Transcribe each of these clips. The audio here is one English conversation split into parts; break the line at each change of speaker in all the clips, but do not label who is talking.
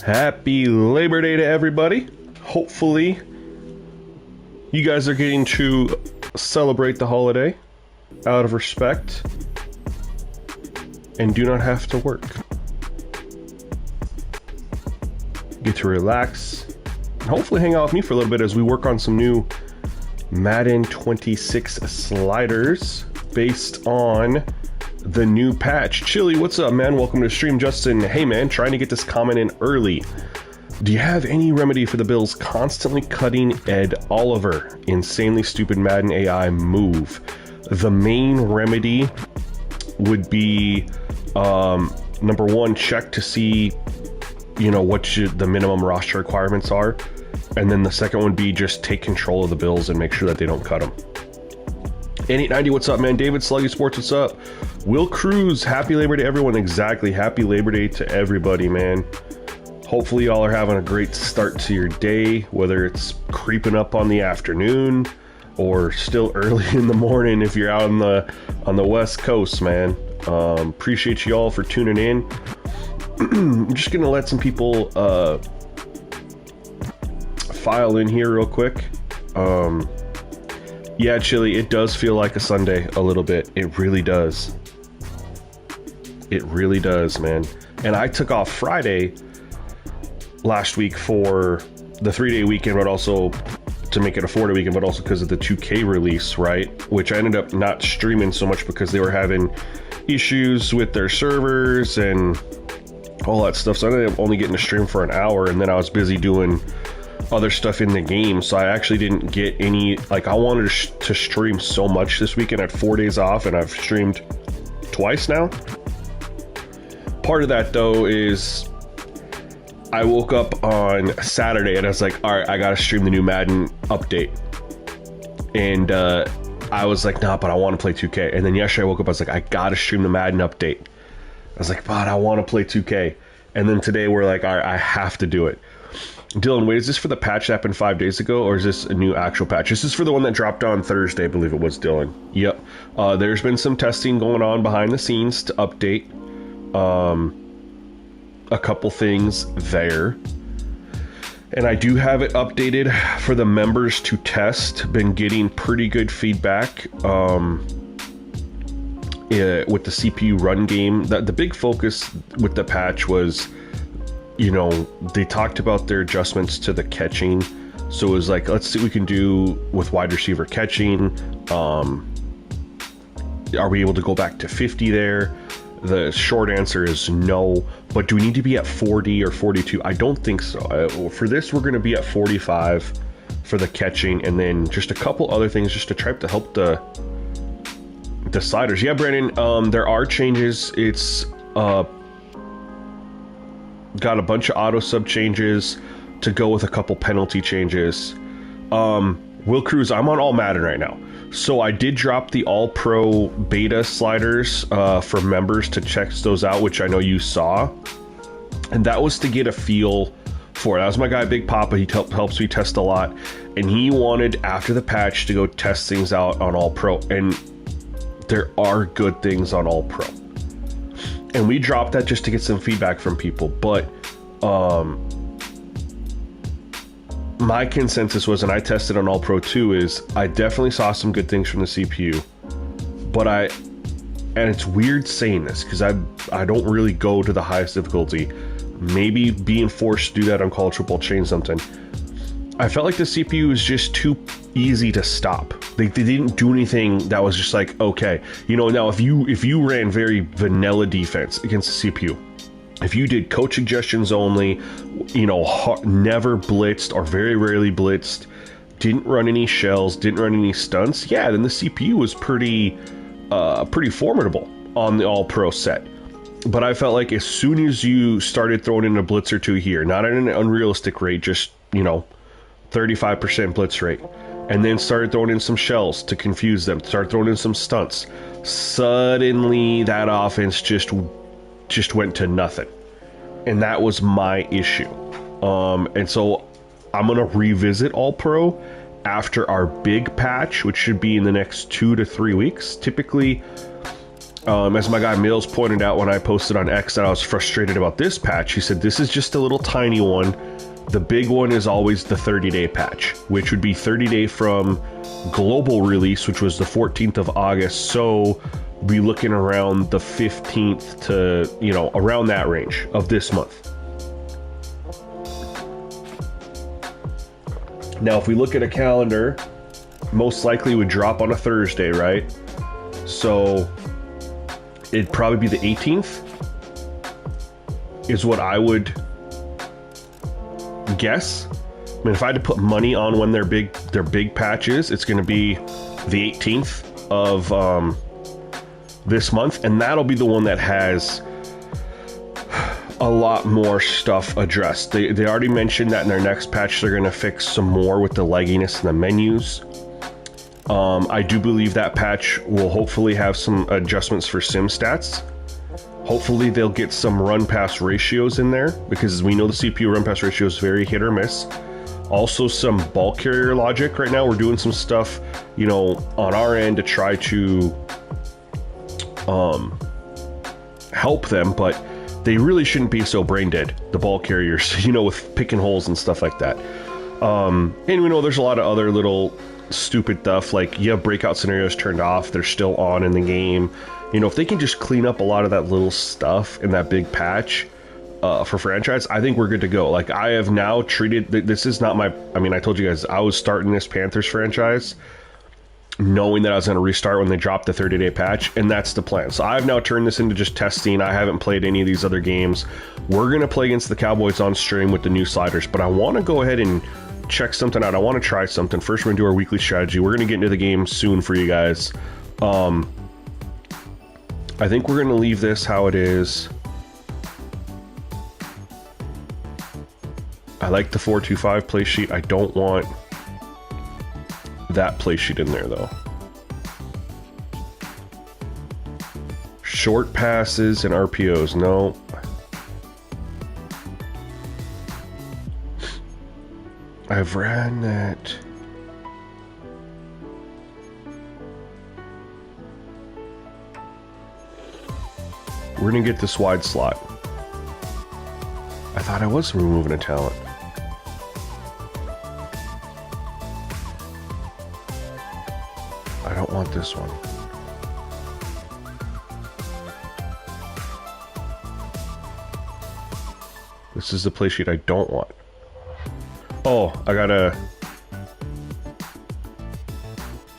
Happy Labor Day to everybody. Hopefully you guys are getting to celebrate the holiday out of respect and do not have to work. Get to relax and hopefully hang out with me for a little bit as we work on some new Madden 26 sliders based on the new patch. Chili, what's up, man? Welcome to the stream. Justin, hey man, trying to get this comment in early. Do you have any remedy for the Bills constantly cutting Ed Oliver? Insanely stupid Madden AI move. The main remedy would be number one, check to see what the minimum roster requirements are, and then the second would be just take control of the Bills and make sure that they don't cut them. N890, what's up, man? David Sluggy Sports, what's up? Will Cruz, happy Labor Day, everyone. Exactly, happy Labor Day to everybody, man. Hopefully y'all are having a great start to your day, whether it's creeping up on the afternoon or still early in the morning if you're out on the West Coast, man. Appreciate you all for tuning in. I'm just gonna let some people file in here real quick. Yeah, Chili, it does feel like a Sunday a little bit. It really does. It really does, man. And I took off Friday last week for the 3-day weekend, but also to make it a 4-day weekend, but also because of the 2K release, right? Which I ended up not streaming so much because they were having issues with their servers and all that stuff. So I ended up only getting to stream for an hour, and then I was busy doing other stuff in the game, so I actually didn't get any, I wanted to stream so much this weekend. I had 4 days off and I've streamed twice now. Part of that though is I woke up on Saturday and I was like, all right, I gotta stream the new Madden update, and I was like, nah, but I want to play 2K. And then yesterday I woke up, I was like, I gotta stream the Madden update. I was like, but I want to play 2K. And then today we're like, all right, I have to do it. Dylan, wait, is this for the patch that happened 5 days ago, or is this a new actual patch? This is for the one that dropped on Thursday, I believe it was, Dylan. Yep. There's been some testing going on behind the scenes to update a couple things there. And I do have it updated for the members to test. Been getting pretty good feedback with the CPU run game. The big focus with the patch was, they talked about their adjustments to the catching. So it was like, let's see what we can do with wide receiver catching. Are we able to go back to 50 there? The short answer is no. But do we need to be at 40 or 42? I don't think so. For this, we're going to be at 45 for the catching, and then just a couple other things just to try to help the sliders. Yeah, Brandon, there are changes. It's got a bunch of auto sub changes to go with a couple penalty changes. Will Cruz, I'm on all Madden right now. So I did drop the all pro beta sliders for members to check those out, which I know you saw. And that was to get a feel for it. That was my guy, Big Papa. He helps me test a lot. And he wanted, after the patch, to go test things out on all pro. And there are good things on all pro. And we dropped that just to get some feedback from people. But my consensus was, and I tested on all pro too, is I definitely saw some good things from the CPU. But and it's weird saying this because I don't really go to the highest difficulty. Maybe being forced to do that on college football changed something. I felt like the CPU was just too easy to stop. They didn't do anything that was just like, okay, you know. Now if you ran very vanilla defense against the CPU, if you did coach suggestions only, you know, never blitzed or very rarely blitzed, didn't run any shells, didn't run any stunts, yeah, then the CPU was pretty formidable on the all pro set. But I felt like as soon as you started throwing in a blitz or two here, not at an unrealistic rate, just, you know, 35% blitz rate, and then started throwing in some shells to confuse them, started throwing in some stunts, suddenly that offense just went to nothing. And that was my issue. And so I'm going to revisit all pro after our big patch, which should be in the next 2 to 3 weeks. Typically, as my guy Mills pointed out when I posted on X that I was frustrated about this patch, he said, this is just a little tiny one. The big one is always the 30-day patch, which would be 30-day from global release, which was the 14th of August. So be looking around the 15th to, you know, around that range of this month. Now, if we look at a calendar, most likely would drop on a Thursday, right? So it'd probably be the 18th is what I would guess. I mean, if I had to put money on when their big patch is, it's going to be the 18th of this month, and that'll be the one that has a lot more stuff addressed. They already mentioned that in their next patch they're going to fix some more with the lagginess in the menus. I do believe that patch will hopefully have some adjustments for sim stats. Hopefully they'll get some run pass ratios in there, because as we know, the CPU run pass ratio is very hit or miss. Also some ball carrier logic. Right now we're doing some stuff, you know, on our end to try to help them, but they really shouldn't be so brain dead, the ball carriers, you know, with picking holes and stuff like that. And we know there's a lot of other little stupid stuff, like you have breakout scenarios turned off, they're still on in the game. You know, if they can just clean up a lot of that little stuff in that big patch for franchise, I think we're good to go. Like, I have now treated, this is not my, I mean, I told you guys I was starting this Panthers franchise knowing that I was going to restart when they dropped the 30-day patch, and that's the plan. So I've now turned this into just testing. I haven't played any of these other games. We're going to play against the Cowboys on stream with the new sliders, but I want to go ahead and check something out. I want to try something. First, we're going to do our weekly strategy. We're going to get into the game soon for you guys. I think we're going to leave this how it is. I like the 4-2-5 play sheet. I don't want that play sheet in there though. Short passes and RPOs, no. I've ran that. We're gonna get this wide slot. I thought I was removing a talent. I don't want this one. This is the play sheet I don't want. Oh, I gotta...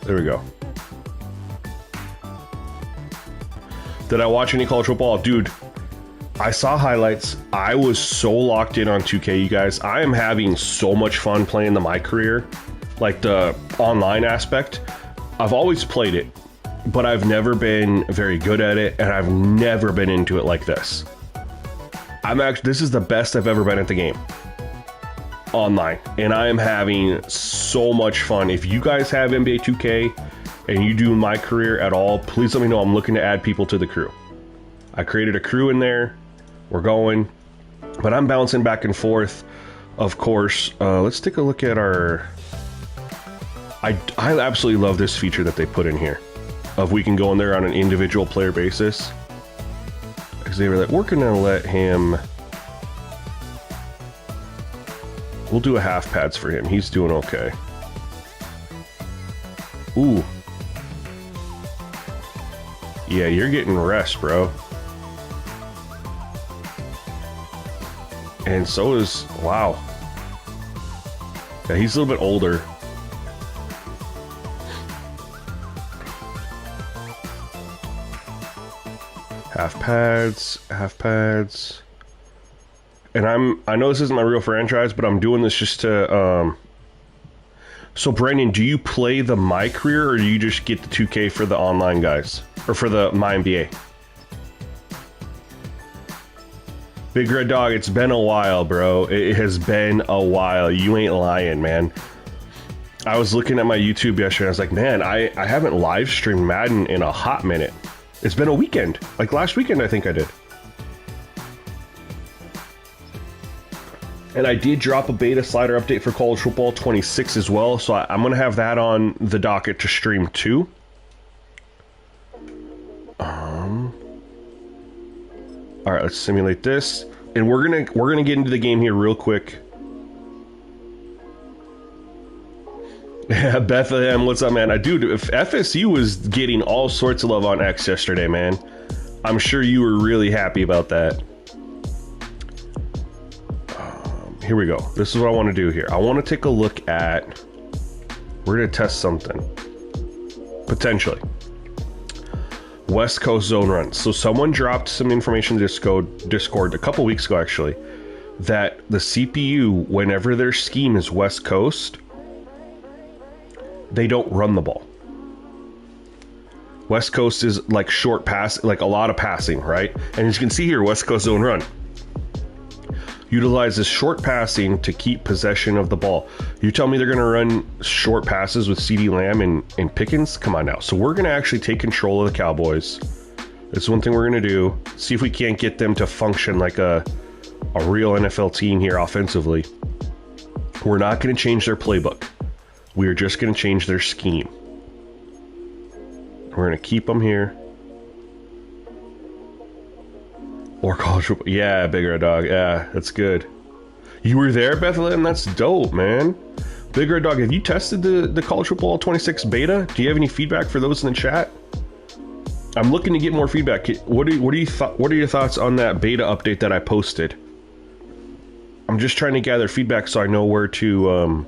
There we go. Did I watch any college football? Dude, I saw highlights. I was so locked in on 2K, you guys. I am having so much fun playing my career, like the online aspect. I've always played it, but I've never been very good at it, and I've never been into it like this. This is the best I've ever been at the game online, and I am having so much fun. If you guys have NBA 2K and you do my career at all, please let me know. I'm looking to add people to the crew. I created a crew in there. We're going, but I'm bouncing back and forth, of course. Let's take a look at our... I absolutely love this feature that they put in here of we can go in there on an individual player basis. Because they were like, we're gonna let him... We'll do a half pads for him. He's doing okay. Ooh. Yeah, you're getting rest, bro. And so is... Wow. Yeah, he's a little bit older. Half pads, half pads. And I know this isn't my real franchise, but I'm doing this just to... So, Brandon, do you play the My Career, or do you just get the 2K for the online guys? Or for the My NBA? Big Red Dog, it's been a while, bro. It has been a while. You ain't lying, man. I was looking at my YouTube yesterday, and I was like, man, I haven't live streamed Madden in a hot minute. It's been a weekend. Like last weekend, I think I did. And I did drop a beta slider update for College Football 26 as well, so I'm going to have that on the docket to stream too. All right, let's simulate this, and we're gonna get into the game here real quick. Yeah, Bethlehem, what's up, man? Dude, if FSU was getting all sorts of love on X yesterday, man, I'm sure you were really happy about that. Here we go. This is what I want to do here. I want to take a look at... We're going to test something. Potentially. West Coast zone runs. So someone dropped some information in Discord a couple weeks ago, actually, that the CPU, whenever their scheme is West Coast, they don't run the ball. West Coast is like short pass, like a lot of passing, right? And as you can see here, West Coast zone run utilizes short passing to keep possession of the ball. You tell me they're going to run short passes with CeeDee Lamb and Pickens? Come on now. So we're going to actually take control of the Cowboys. That's one thing we're going to do. See if we can't get them to function like a real NFL team here offensively. We're not going to change their playbook. We are just going to change their scheme. We're going to keep them here. Or college football. Yeah, Big Red Dog. Yeah, that's good. You were there, Bethlehem? That's dope, man. Big Red Dog, have you tested the College Football 26 beta? Do you have any feedback for those in the chat? I'm looking to get more feedback. What are your thoughts on that beta update that I posted? I'm just trying to gather feedback so I know where to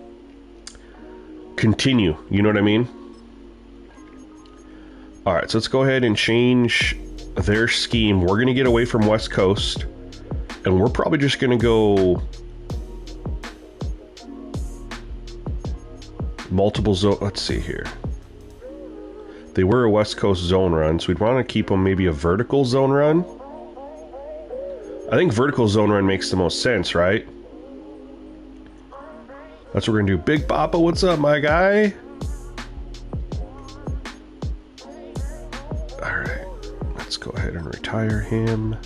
continue. You know what I mean? All right, so let's go ahead and change their scheme. We're going to get away from West Coast, and we're probably just going to go multiple zone. Let's see here. They were a West Coast zone run, so we'd want to keep them maybe a vertical zone run. I think vertical zone run makes the most sense, right? That's what we're going to do. Big Papa, what's up, my guy? All right. Let's go ahead and retire him.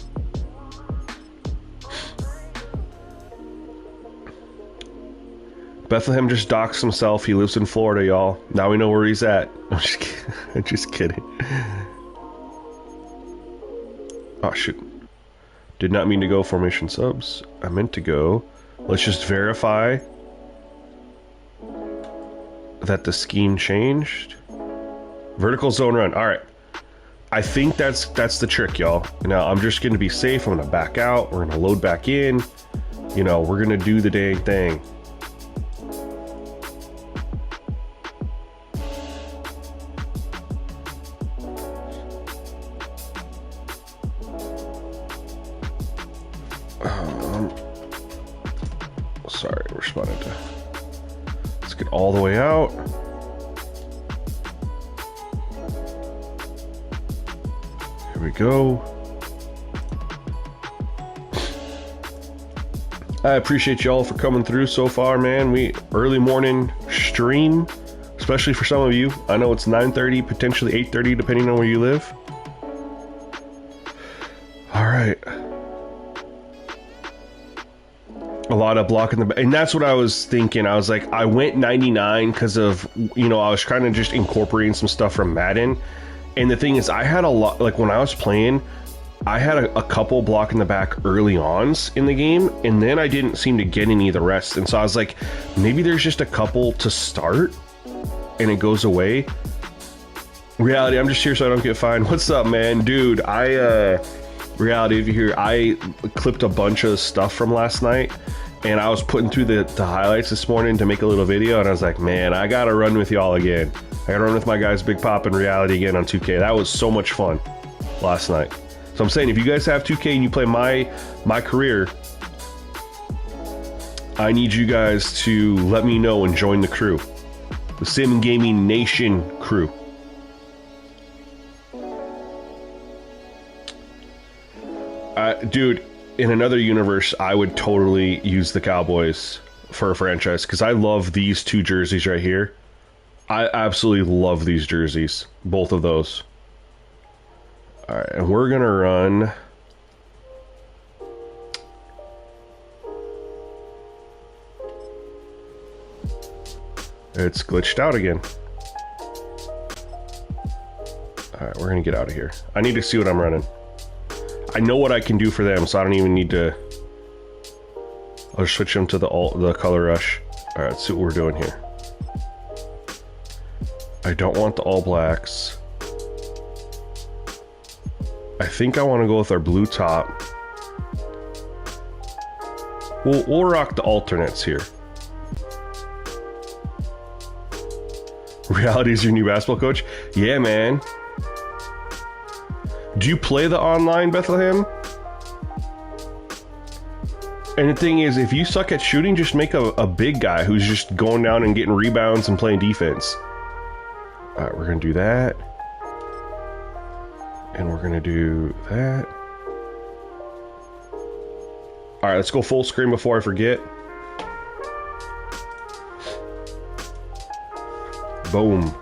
Bethlehem just doxed himself. He lives in Florida, y'all. Now we know where he's at. I'm just kidding. I'm just kidding. Oh, shoot. Did not mean to go formation subs. I meant to go. Let's just verify that the scheme changed. Vertical zone run. All right. I think that's the trick, y'all. Now, I'm just going to be safe. I'm going to back out. We're going to load back in. You know, we're going to do the dang thing. Sorry, responded to. Let's get all the way out. Here we go. I appreciate y'all for coming through so far, man. Early morning stream, especially for some of you. I know it's 9:30, potentially 8:30, depending on where you live. All right. A lot of blocking the, and that's what I was thinking. I was like, I went 99 because of, you know, I was kind of just incorporating some stuff from Madden. And the thing is, I had a lot, like when I was playing, I had a couple block in the back early ons in the game, and then I didn't seem to get any of the rest. And so I was like, maybe there's just a couple to start and it goes away. Reality, I'm just here so I don't get fined. What's up, man? Dude, Reality, if you hear, I clipped a bunch of stuff from last night, and I was putting through the highlights this morning to make a little video, and I was like, man, I gotta run with y'all again. I gotta run with my guys Big Pop and Reality again on 2K. That was so much fun last night. So I'm saying, if you guys have 2K and you play my career, I need you guys to let me know and join the crew. The Sim Gaming Nation crew. Dude, in another universe, I would totally use the Cowboys for a franchise because I love these two jerseys right here. I absolutely love these jerseys, both of those. All right, and we're gonna run. It's glitched out again. All right, we're gonna get out of here. I need to see what I'm running. I know what I can do for them, so I don't even need to. I'll just switch them to the color rush. All right, let's see what we're doing here. I don't want the all blacks. I think I want to go with our blue top. We'll rock the alternates here. Reality's your new basketball coach? Yeah, man. Do you play the online, Bethlehem? And the thing is, if you suck at shooting, just make a big guy who's just going down and getting rebounds and playing defense. All right, we're going to do that. And we're going to do that. All right, let's go full screen before I forget. Boom.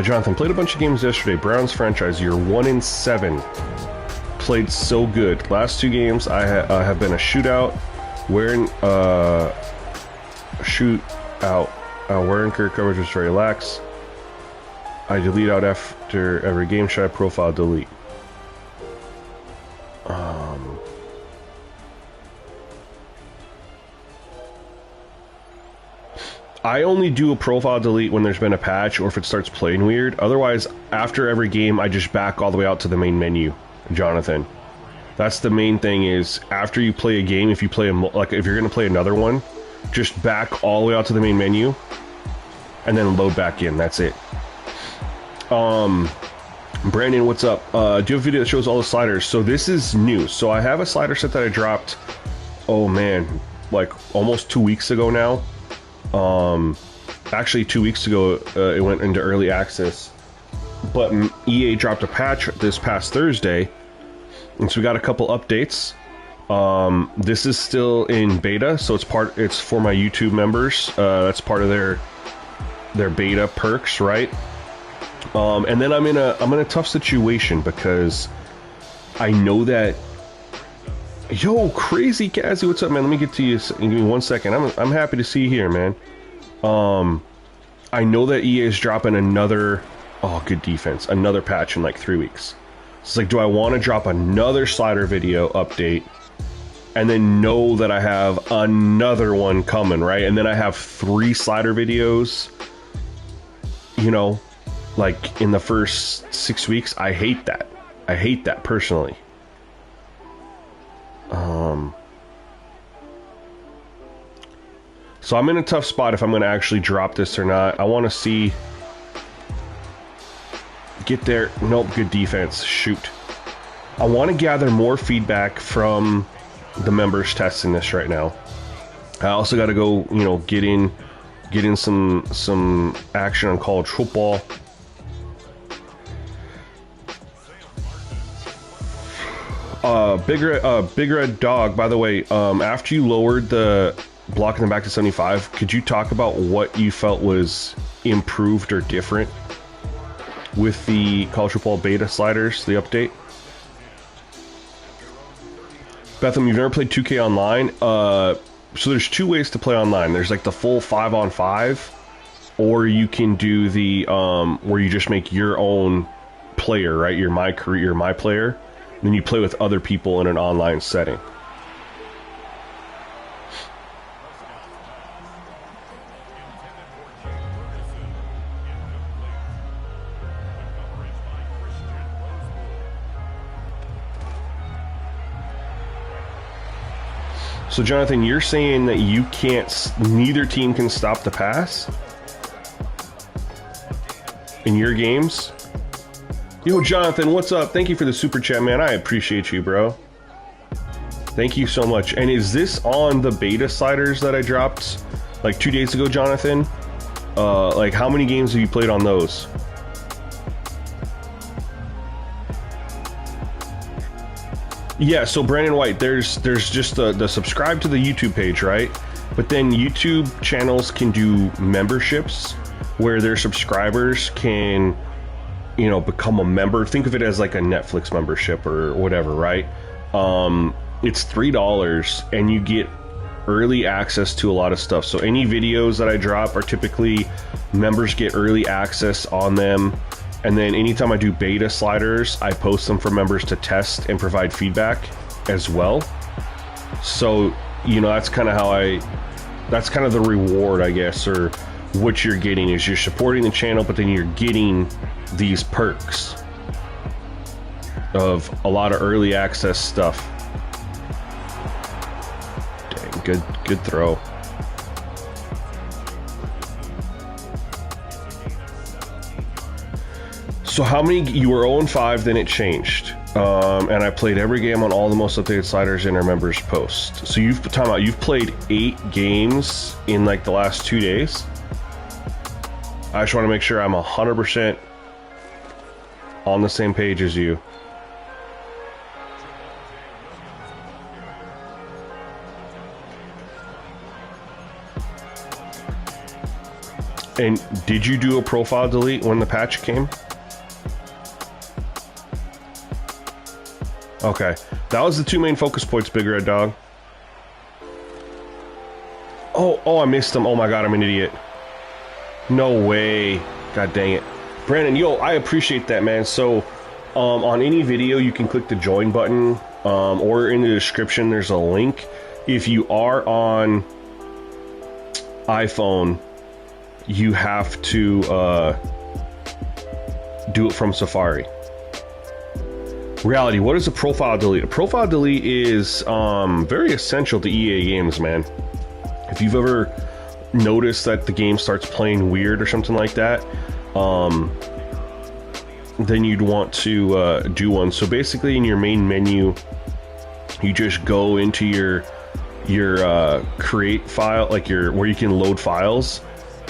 Jonathan, played a bunch of games yesterday. Browns franchise, you're 1-7. Played so good. Last two games, I have been a shootout. Wearing wearing career coverage was very lax. I delete out after every game. Should I profile delete? I only do a profile delete when there's been a patch or if it starts playing weird. Otherwise, after every game, I just back all the way out to the main menu, Jonathan. That's the main thing is after you play a game, if you play if you're going to play another one, just back all the way out to the main menu and then load back in. That's it. Brandon, what's up? Do you have a video that shows all the sliders? So this is new. So I have a slider set that I dropped, oh man, like almost 2 weeks ago now. Actually 2 weeks ago, it went into early access, but EA dropped a patch this past Thursday, and so we got a couple updates. This is still in beta, so it's for my YouTube members. That's part of their beta perks, right? And then I'm in a tough situation because I know that. Yo, Crazy Kazzy, what's up, man? Let me get to you. Give me 1 second. I'm happy to see you here, man. I know that EA is dropping another, good defense, another patch in like 3 weeks. So it's like, do I want to drop another slider video update and then know that I have another one coming, right? And then I have 3 slider videos, you know, like in the first 6 weeks. I hate that. I hate that personally. So I'm in a tough spot if I'm going to actually drop this or not. I want to see... Get there. Nope, good defense. Shoot. I want to gather more feedback from the members testing this right now. I also got to go, you know, get in some action on college football. Big Red Dog, by the way, after you lowered the blocking them back to 75, could you talk about what you felt was improved or different with the college football beta sliders, the update? Betham, you've never played 2K online? So there's two ways to play online. There's like the full 5-on-5, or you can do the where you just make your own player, right? Your my player. Then you play with other people in an online setting. So Jonathan, you're saying that you can't, neither team can stop the pass in your games? Yo, Jonathan, what's up? Thank you for the super chat, man. I appreciate you, bro. Thank you so much. And is this on the beta sliders that I dropped like 2 days ago, Jonathan? Like how many games have you played on those? Yeah, so Brandon White, there's just the subscribe to the YouTube page, right? But then YouTube channels can do memberships where their subscribers can, you know, become a member. Think of it as like a Netflix membership or whatever, right? It's $3 and you get early access to a lot of stuff. So any videos that I drop are typically members get early access on them. And then anytime I do beta sliders, I post them for members to test and provide feedback as well. So, you know, that's kind of that's kind of the reward, I guess, or what you're getting is you're supporting the channel, but then you're getting these perks of a lot of early access stuff. Dang, good throw. So how many, you were 0-5, then it changed. And I played every game on all the most updated sliders in our members post. So you've played 8 games in like the last 2 days. I just want to make sure I'm 100% on the same page as you. And did you do a profile delete when the patch came? Okay, that was the 2 main focus points, Big Red Dog. Oh, I missed them. Oh my god, I'm an idiot. No way. God dang it. Brandon, yo, I appreciate that, man. So, on any video, you can click the join button, or in the description, there's a link. If you are on iPhone, you have to do it from Safari. Reality, what is a profile delete? A profile delete is very essential to EA games, man. If you've ever noticed that the game starts playing weird or something like that, then you'd want to do one. So basically in your main menu, you just go into your create file, like where you can load files.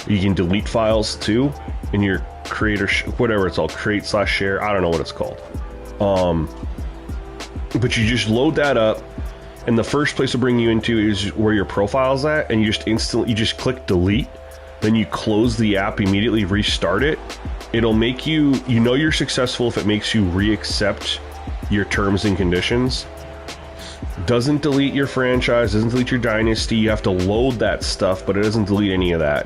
You can delete files too in your creator, whatever it's called, create/share. I don't know what it's called. But you just load that up, and the first place to bring you into is where your profile's at, and you just click delete, then you close the app immediately, restart it. It'll make you know you're successful if it makes you reaccept your terms and conditions. Doesn't delete your franchise, doesn't delete your dynasty. You have to load that stuff, but it doesn't delete any of that.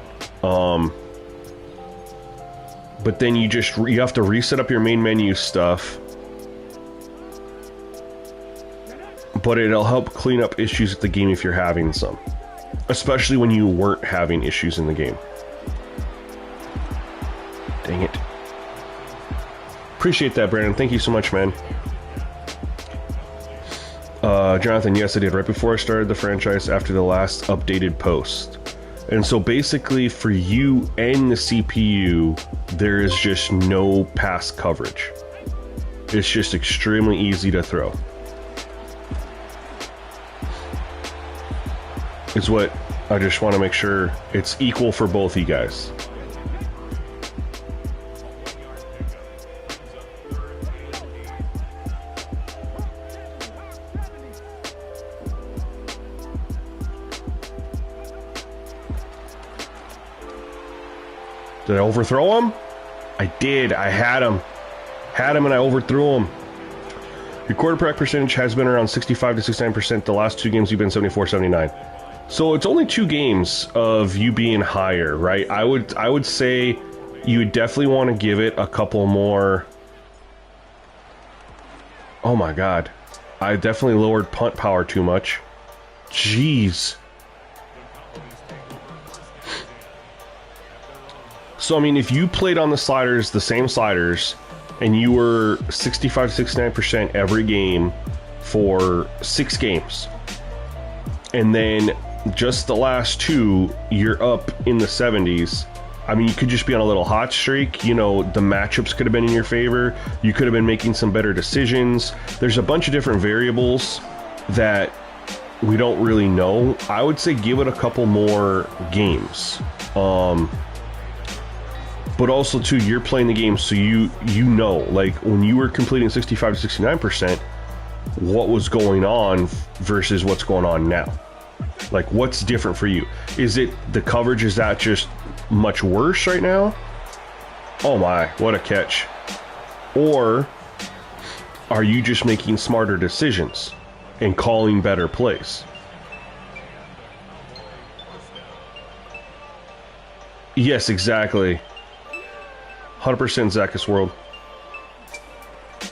But then you have to reset up your main menu stuff. But it'll help clean up issues with the game if you're having some. Especially when you weren't having issues in the game. Dang it. Appreciate that, Brandon. Thank you so much, man. Jonathan, yes, I did. Right before I started the franchise after the last updated post. And so basically for you and the CPU, there is just no pass coverage. It's just extremely easy to throw. Is what I just want to make sure it's equal for both you guys. Did I overthrow him? I did. I had him. Had him and I overthrew him. Your quarterback percentage has been around 65 to 69%. The last 2 games you've been 74, 79. So it's only 2 games of you being higher, right? I would say you would definitely want to give it a couple more. Oh my God. I definitely lowered punt power too much. Jeez. So, I mean, if you played on the sliders, the same sliders, and you were 65, 69% every game for 6 games, and then just the last 2, you're up in the 70s, I mean, you could just be on a little hot streak. You know, the matchups could have been in your favor. You could have been making some better decisions. There's a bunch of different variables that we don't really know. I would say give it a couple more games. But also, too, you're playing the game, so you know, like, when you were completing 65 to 69%, what was going on versus what's going on now. Like, what's different for you? Is it the coverage? Is that just much worse right now? Oh my, what a catch. Or are you just making smarter decisions and calling better plays? Yes, exactly. 100% Zackus World,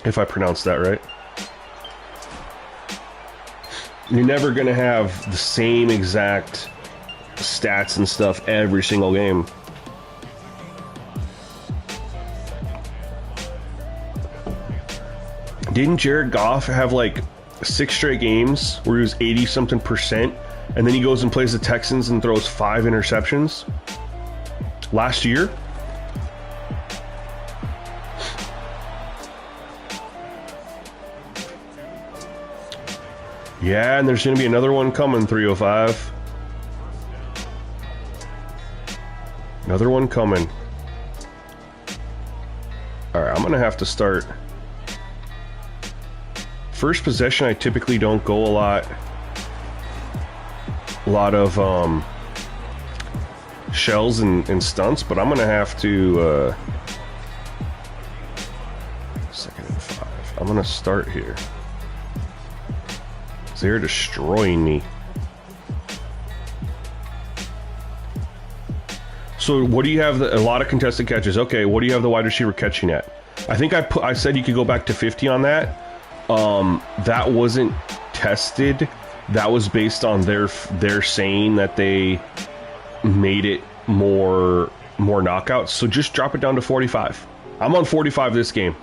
if I pronounced that right. You're never going to have the same exact stats and stuff every single game. Didn't Jared Goff have like 6 straight games where he was 80-something%, and then he goes and plays the Texans and throws 5 interceptions last year? Yeah, and there's going to be another one coming, 305. Another one coming. Alright, I'm going to have to start. First possession, I typically don't go a lot of shells and stunts, but I'm going to have to... 2nd and 5. I'm going to start here. They're destroying me. So what do you have? A lot of contested catches. Okay, what do you have the wide receiver catching at? I think I said you could go back to 50 on that. That wasn't tested. That was based on their saying that they made it more knockouts. So just drop it down to 45. I'm on 45 this game.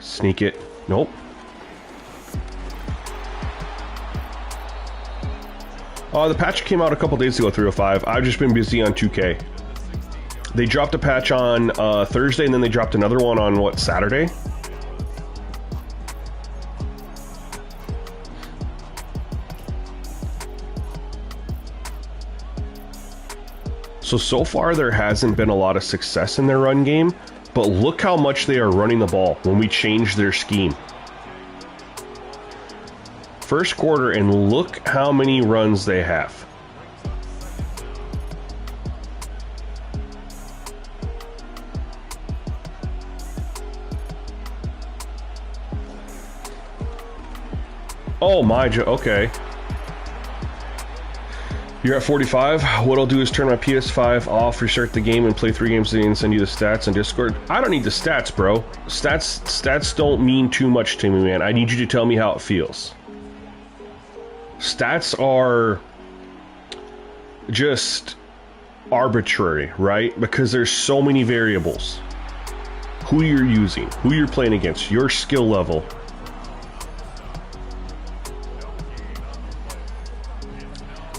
Sneak it. Nope. The patch came out a couple days ago, 305. I've just been busy on 2K. They dropped a patch on Thursday, and then they dropped another one on, what, Saturday? So far there hasn't been a lot of success in their run game. But look how much they are running the ball when we change their scheme. First quarter, and look how many runs they have. Oh my, okay. You're at 45. What I'll do is turn my PS5 off, restart the game, and play 3 games today and send you the stats on Discord. I don't need the stats, bro. Stats don't mean too much to me, man. I need you to tell me how it feels. Stats are just arbitrary, right? Because there's so many variables. Who you're using, who you're playing against, your skill level.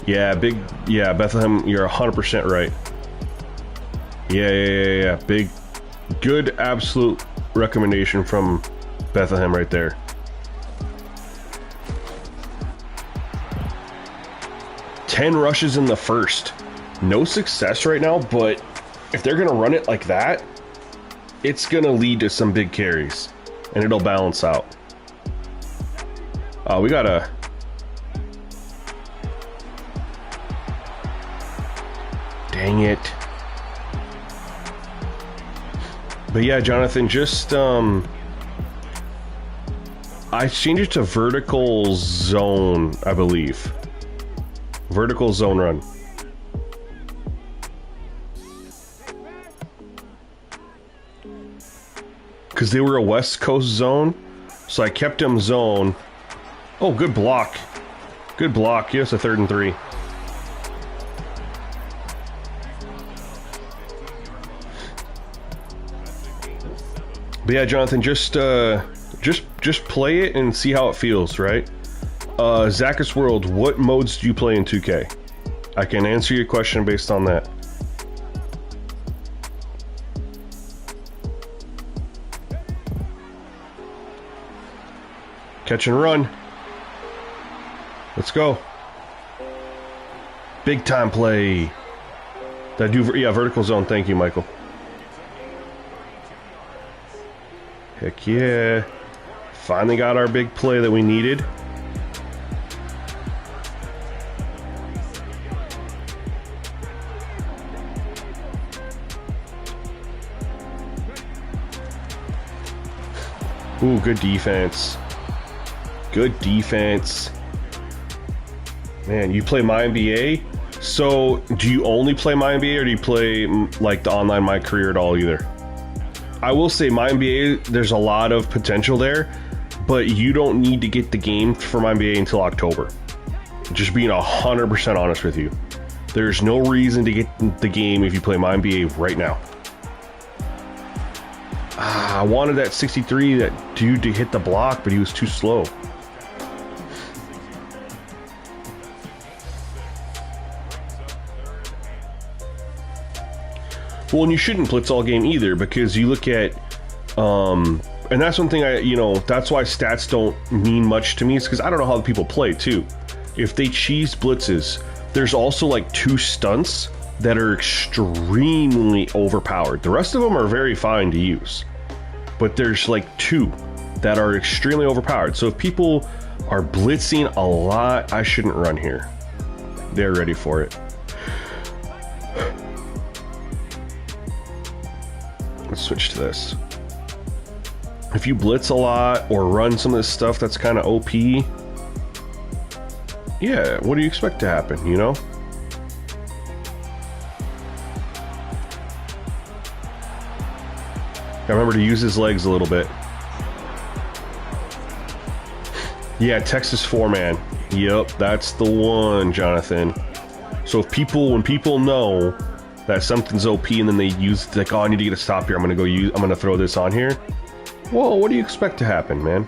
Yeah, Bethlehem, you're 100% right. Yeah. Big, good, absolute recommendation from Bethlehem right there. Ten rushes in the first. No success right now, but if they're going to run it like that, it's going to lead to some big carries, and it'll balance out. We got to... Dang it. But yeah, Jonathan, just... I changed it to vertical zone, I believe. Vertical zone run. Because they were a West Coast zone, so I kept them zone. Oh, good block. Good block. Yes, a 3rd and 3. But yeah, Jonathan, just play it and see how it feels, right? Zackus World, what modes do you play in 2K? I can answer your question based on that. Catch and run. Let's go. Big time play. Did I do? Yeah, vertical zone. Thank you, Michael. Heck yeah. Finally got our big play that we needed. Ooh, good defense. Good defense. Man, you play My NBA? So, do you only play My NBA or do you play, like, the online My Career at all either? I will say My NBA, there's a lot of potential there, but you don't need to get the game for My NBA until October. Just being 100% honest with you. There's no reason to get the game if you play My NBA right now. I wanted that 63, that dude to hit the block, but he was too slow. Well, and you shouldn't blitz all game either, because you look at, and that's one thing that's why stats don't mean much to me, is because I don't know how the people play too. If they cheese blitzes, there's also like 2 stunts that are extremely overpowered. The rest of them are very fine to use, but there's like 2 that are extremely overpowered. So if people are blitzing a lot, I shouldn't run here. They're ready for it. Let's switch to this. If you blitz a lot or run some of this stuff that's kind of OP, yeah, what do you expect to happen, you know? Gotta remember to use his legs a little bit. Yeah, Texas 4-man. Yep, that's the one, Jonathan. So if when people know that something's OP and then they use, like, oh, I need to get a stop here, I'm gonna throw this on here. Well, what do you expect to happen, man?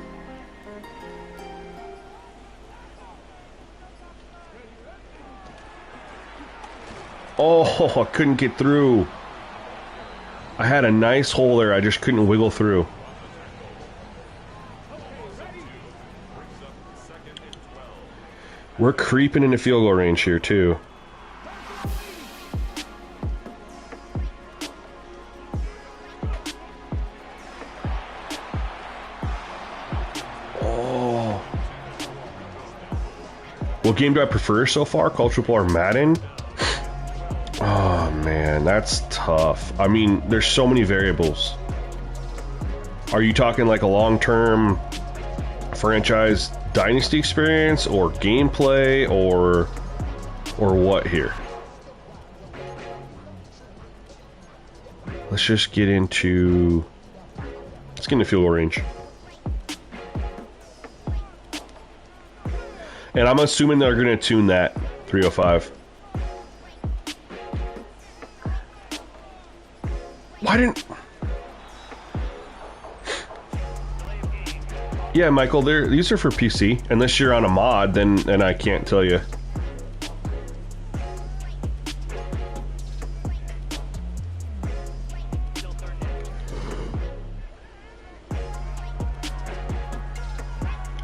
Oh, I couldn't get through. I had a nice hole there, I just couldn't wiggle through. We're creeping into field goal range here, too. What game do I prefer so far? College football or Madden? Oh man, that's tough. I mean, there's so many variables. Are you talking like a long-term franchise dynasty experience or gameplay or what here? Let's just get into field goal range. And I'm assuming they're going to tune that 305. Why didn't... Yeah, Michael, these are for PC. Unless you're on a mod, then I can't tell you.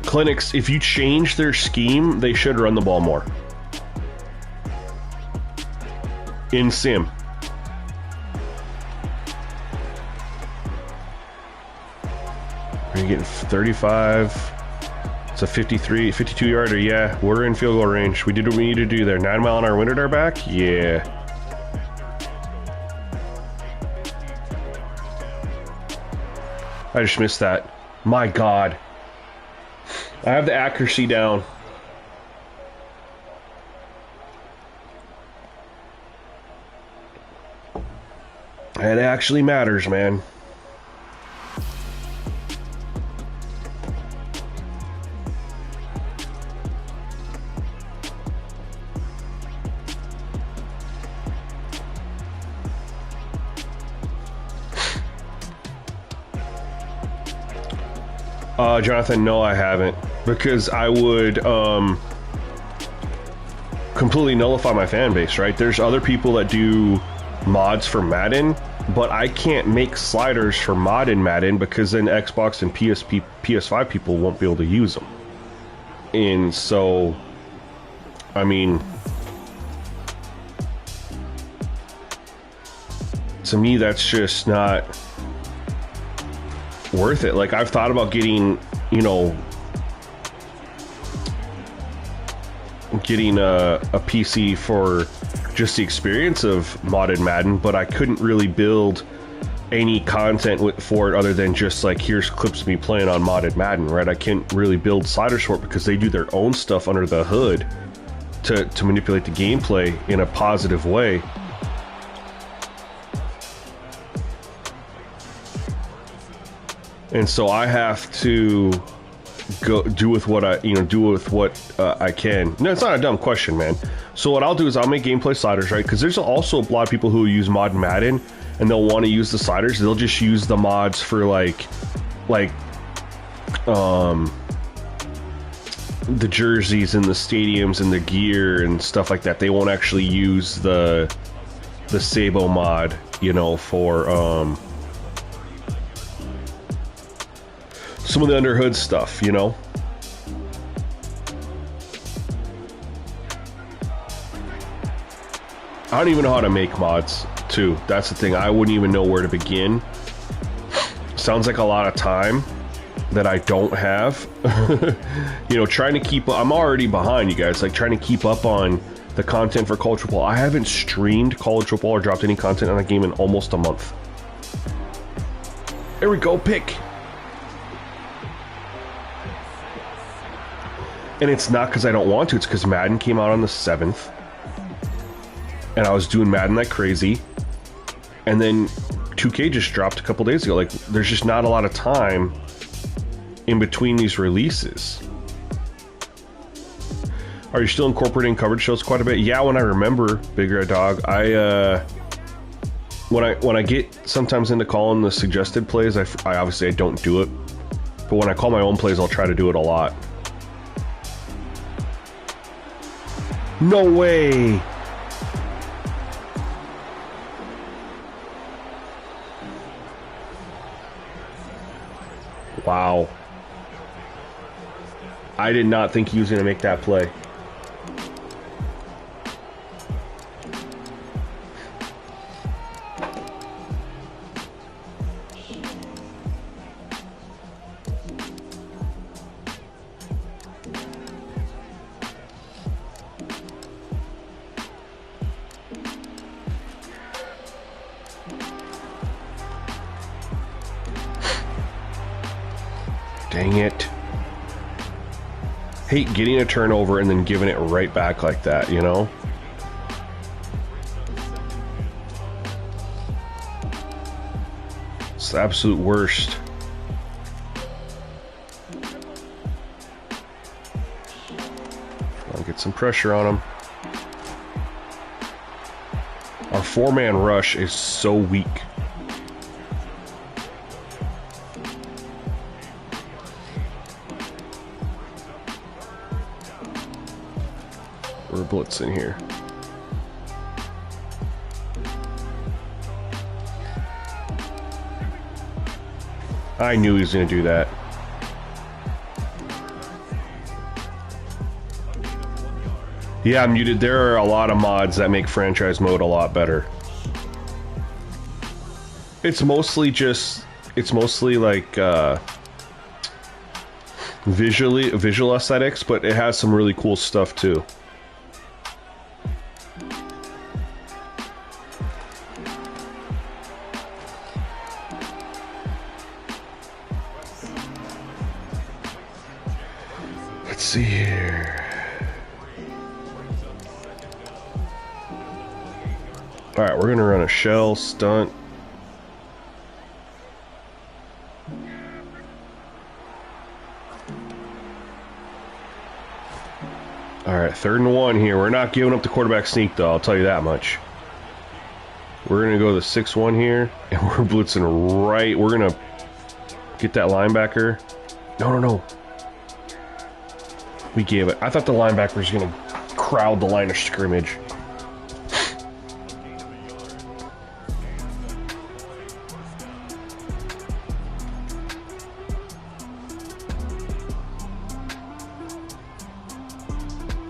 Clinics, if you change their scheme, they should run the ball more. In sim. Are you getting 35? It's a 52 yarder. Yeah, we're in field goal range. We did what we need to do there. 9 mile an hour wind at our back. Yeah. I just missed that. My God. I have the accuracy down. It actually matters, man. Jonathan, no, I haven't, because I would completely nullify my fan base, right? There's other people that do mods for Madden, but I can't make sliders for mod in Madden because then Xbox and PS5 people won't be able to use them. And so, I mean, to me, that's just not worth it. Like, I've thought about getting, you know, getting a PC for just the experience of modded Madden, but I couldn't really build any content for it other than just like, here's clips of me playing on modded Madden, right? I can't really build sliders for it because they do their own stuff under the hood to manipulate the gameplay in a positive way. And so I have to go do with what I can. No, it's not a dumb question, man. So what I'll do is I'll make gameplay sliders, right? Because there's also a lot of people who use mod Madden and they'll want to use the sliders. They'll just use the mods for like the jerseys and the stadiums and the gear and stuff like that. They won't actually use the Sabo mod, you know, for some of the underhood stuff, you know. I don't even know how to make mods too. That's the thing. I wouldn't even know where to begin. Sounds like a lot of time that I don't have. You know, trying to keep up. I'm already behind, you guys. Like, trying to keep up on the content for college football. I haven't streamed college football or dropped any content on a game in almost a month. There we go, pick. And it's not because I don't want to, it's because Madden came out on the 7th. And I was doing Madden like crazy. And then 2K just dropped a couple days ago. Like, there's just not a lot of time in between these releases. Are you still incorporating coverage shows quite a bit? Yeah, when I remember, Big Red Dog. When I get sometimes into calling the suggested plays, I obviously I don't do it. But when I call my own plays, I'll try to do it a lot. No way! Wow. I did not think he was going to make that play. Dang it. Hate getting a turnover and then giving it right back like that, you know? It's the absolute worst. I'll get some pressure on him. Our 4-man rush is so weak. blitzing here. I knew he was going to do that. Yeah, I'm muted. There are a lot of mods that make franchise mode a lot better. It's mostly like visual aesthetics, but it has some really cool stuff too. Let's see here. All right, we're gonna run a shell stunt. All right, 3rd and 1 here. We're not giving up the quarterback sneak, though. I'll tell you that much. We're going to go the 6-1 here, and we're blitzing right. We're going to get that linebacker. No. We gave it. I thought the linebacker was going to crowd the line of scrimmage.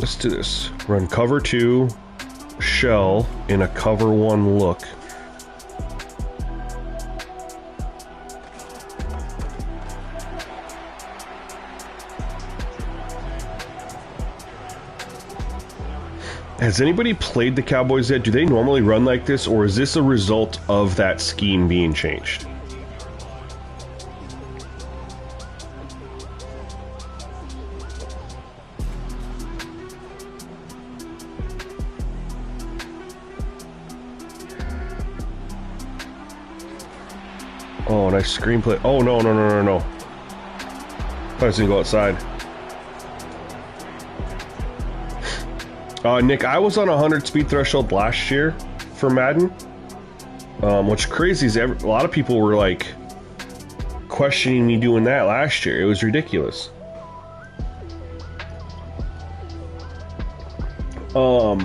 Let's do this. Run cover 2, shell in a cover 1 look. Has anybody played the Cowboys yet? Do they normally run like this, or is this a result of that scheme being changed? Oh, nice screenplay. Oh, no. I thought I was going to go outside. Nick, I was on 100 speed threshold last year for Madden. What's crazy is a lot of people were like questioning me doing that last year. It was ridiculous. But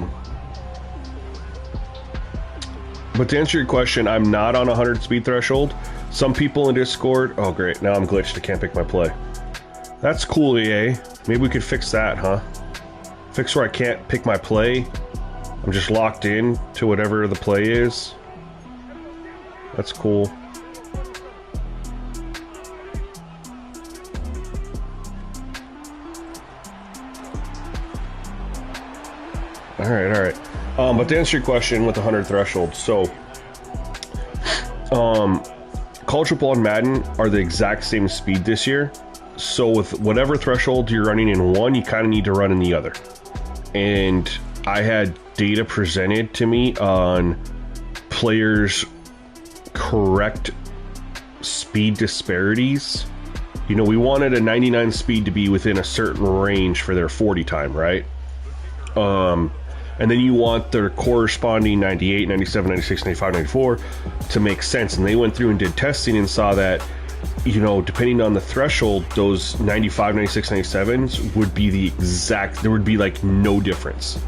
to answer your question, I'm not on 100 speed threshold. Some people in Discord... Oh, great. Now I'm glitched. I can't pick my play. That's cool, EA. Maybe we could fix that, huh? Fix where I can't pick my play. I'm just locked in to whatever the play is. That's cool. All right. But to answer your question with the 100 threshold, so college football and Madden are the exact same speed this year. So with whatever threshold you're running in one, you kind of need to run in the other. And I had data presented to me on players' correct speed disparities. You know, we wanted a 99 speed to be within a certain range for their 40 time, right? And then you want their corresponding 98, 97, 96, 95, 94 to make sense. And they went through and did testing and saw that, you know, depending on the threshold, those 95, 96, 97s would be the exact, there would be like no difference.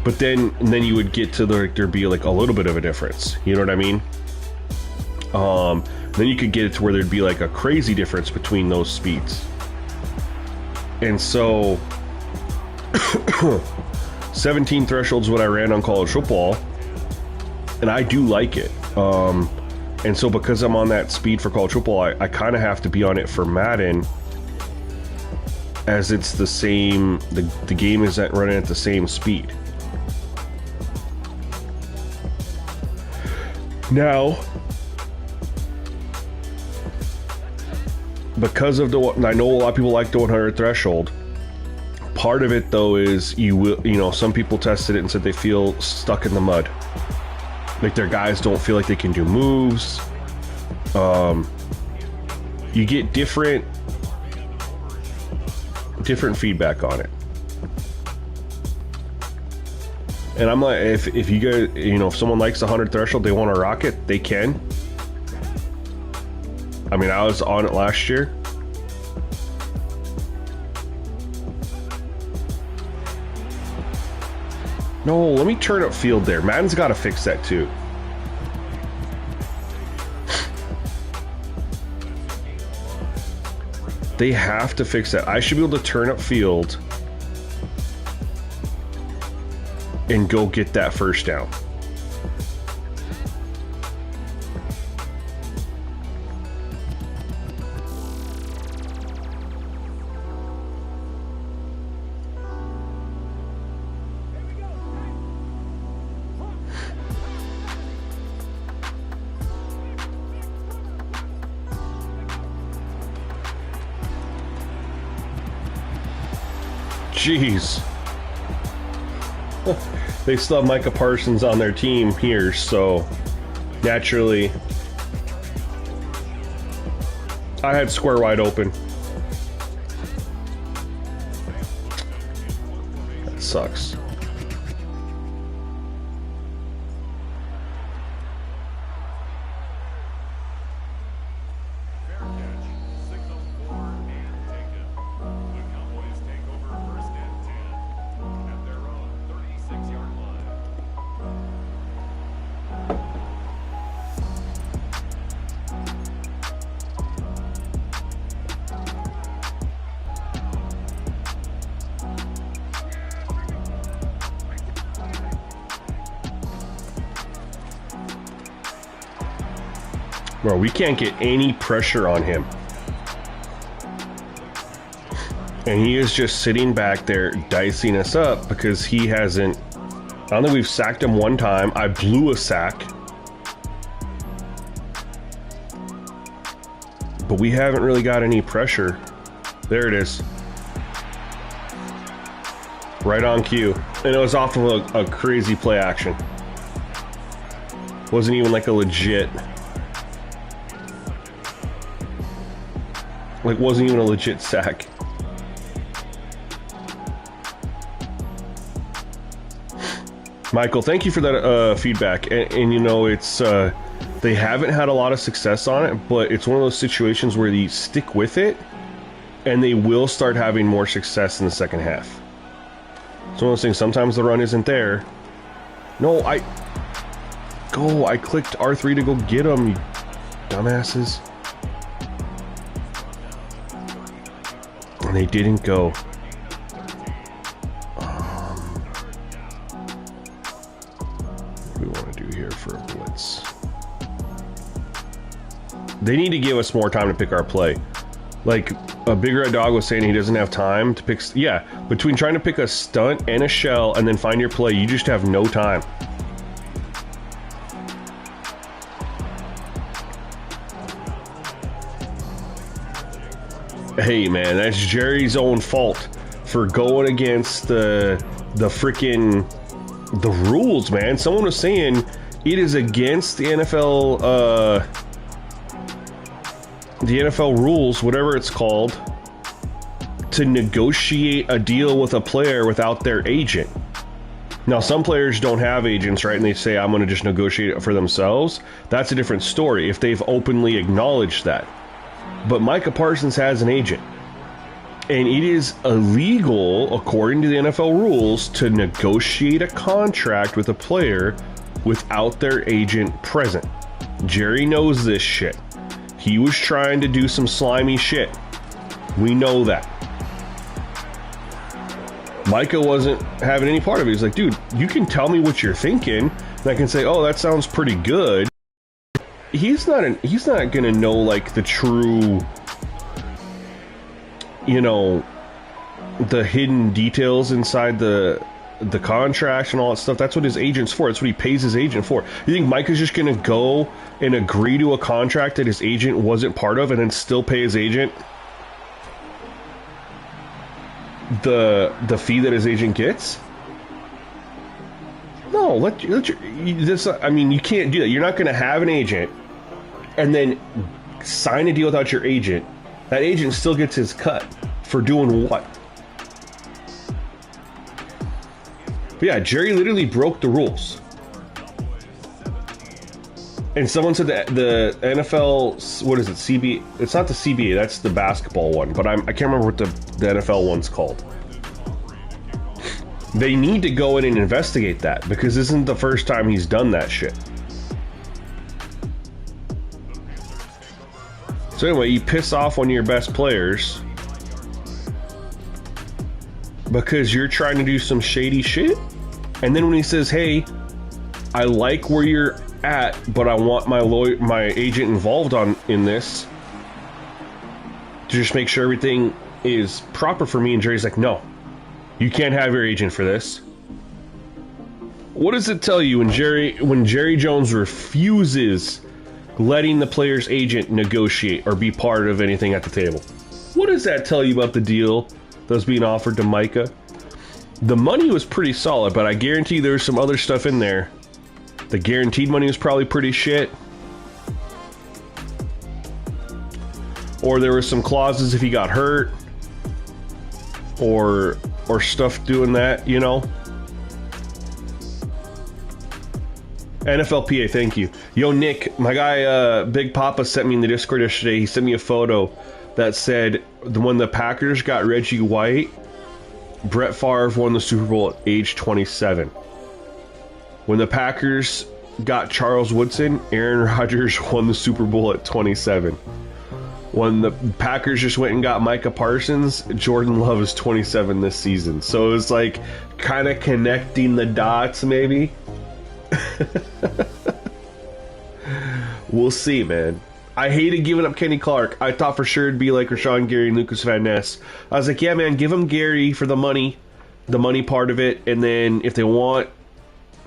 But then you would get to there'd be like a little bit of a difference. You know what I mean? Then you could get it to where there'd be like a crazy difference between those speeds. And so 17 thresholds what I ran on college football, and I do like it. And so because I'm on that speed for college football, I kind of have to be on it for Madden, as it's the same, the game is running at the same speed. Now, because of I know a lot of people like the 100 threshold. Part of it though is some people tested it and said they feel stuck in the mud. Like their guys don't feel like they can do moves. You get different feedback on it. And I'm like, if you guys, if someone likes 100 threshold, they want to rock it, they can. I mean, I was on it last year. No, let me turn up field there. Madden's got to fix that too. They have to fix that. I should be able to turn up field and go get that first down. Jeez. They still have Micah Parsons on their team here, so naturally I had square wide open. That sucks. Bro, we can't get any pressure on him. And he is just sitting back there dicing us up because he hasn't... I don't think we've sacked him one time. I blew a sack. But we haven't really got any pressure. There it is. Right on cue. And it was off of a crazy play action. Wasn't even like a legit... Like, wasn't even a legit sack. Michael, thank you for that feedback. And you know, it's they haven't had a lot of success on it, but it's one of those situations where you stick with it, and they will start having more success in the second half. It's one of those things. Sometimes the run isn't there. No, I clicked R3 to go get them, you dumbasses. And they didn't go. What do we want to do here for a blitz? They need to give us more time to pick our play. Like a Big Red Dog was saying, he doesn't have time to pick. Yeah, between trying to pick a stunt and a shell and then find your play, you just have no time. Hey man, that's Jerry's own fault for going against the freaking the rules, man. Someone was saying it is against the NFL rules, whatever it's called, to negotiate a deal with a player without their agent. Now, some players don't have agents, right? And they say, I'm going to just negotiate it for themselves. That's a different story if they've openly acknowledged that. But Micah Parsons has an agent. And it is illegal, according to the NFL rules, to negotiate a contract with a player without their agent present. Jerry knows this shit. He was trying to do some slimy shit. We know that. Micah wasn't having any part of it. He's like, dude, you can tell me what you're thinking, and I can say, oh, that sounds pretty good. He's not gonna know like the true, you know, the hidden details inside the contract and all that stuff. That's what his agent's for. That's what he pays his agent for. You think Micah's just gonna go and agree to a contract that his agent wasn't part of and then still pay his agent the fee that his agent gets? No, I mean, you can't do that. You're not going to have an agent and then sign a deal without your agent. That agent still gets his cut for doing what? But yeah, Jerry literally broke the rules. And someone said that the NFL, what is it, CBA? It's not the CBA, that's the basketball one. But I can't remember what the NFL one's called. They need to go in and investigate that, because this isn't the first time he's done that shit. So anyway, you piss off one of your best players because you're trying to do some shady shit, and then when he says, hey, I like where you're at, but I want my agent involved in this to just make sure everything is proper for me, and Jerry's like, no, you can't have your agent for this. What does it tell you when Jerry Jones refuses letting the player's agent negotiate or be part of anything at the table? What does that tell you about the deal that was being offered to Micah? The money was pretty solid, but I guarantee there's some other stuff in there. The guaranteed money was probably pretty shit. Or there were some clauses if he got hurt. Or stuff doing that, you know? NFLPA, thank you. Yo, Nick, my guy Big Papa sent me in the Discord yesterday. He sent me a photo that said when the Packers got Reggie White, Brett Favre won the Super Bowl at age 27. When the Packers got Charles Woodson, Aaron Rodgers won the Super Bowl at 27. When the Packers just went and got Micah Parsons, Jordan Love is 27 this season. So it was like kind of connecting the dots, maybe. We'll see, man. I hated giving up Kenny Clark. I thought for sure it'd be like Rashawn Gary and Lucas Van Ness. I was like, yeah, man, give him Gary for the money part of it, and then if they want,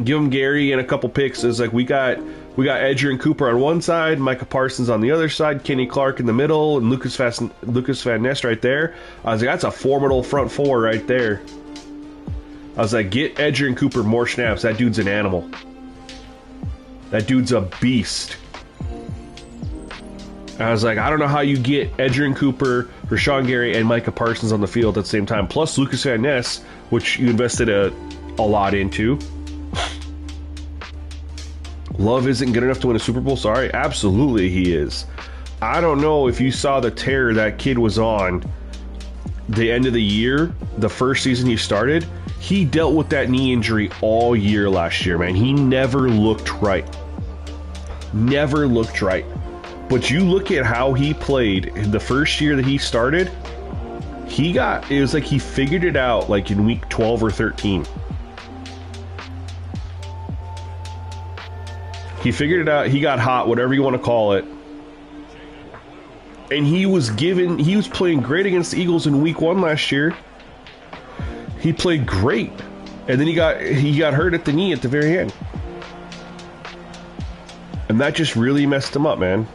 give him Gary and a couple picks. It's like we got Edger and Cooper on one side, Micah Parsons on the other side, Kenny Clark in the middle, and Lucas Van Ness right there. I was like, that's a formidable front four right there. I was like, get Edger and Cooper more snaps. That dude's an animal. That dude's a beast. I was like, I don't know how you get Edger and Cooper, Rashawn Gary, and Micah Parsons on the field at the same time, plus Lucas Van Ness, which you invested a lot into. Love isn't good enough to win a Super Bowl? Sorry, absolutely he is. I don't know if you saw the tear that kid was on the end of the year, the first season he started. He dealt with that knee injury all year last year, man. He never looked right. Never looked right. But you look at how he played the first year that he started, it was like he figured it out like in week 12 or 13. He figured it out. He got hot, whatever you want to call it. And he was playing great against the Eagles in week 1 last year. He played great. And then he got hurt at the knee at the very end. And that just really messed him up, man.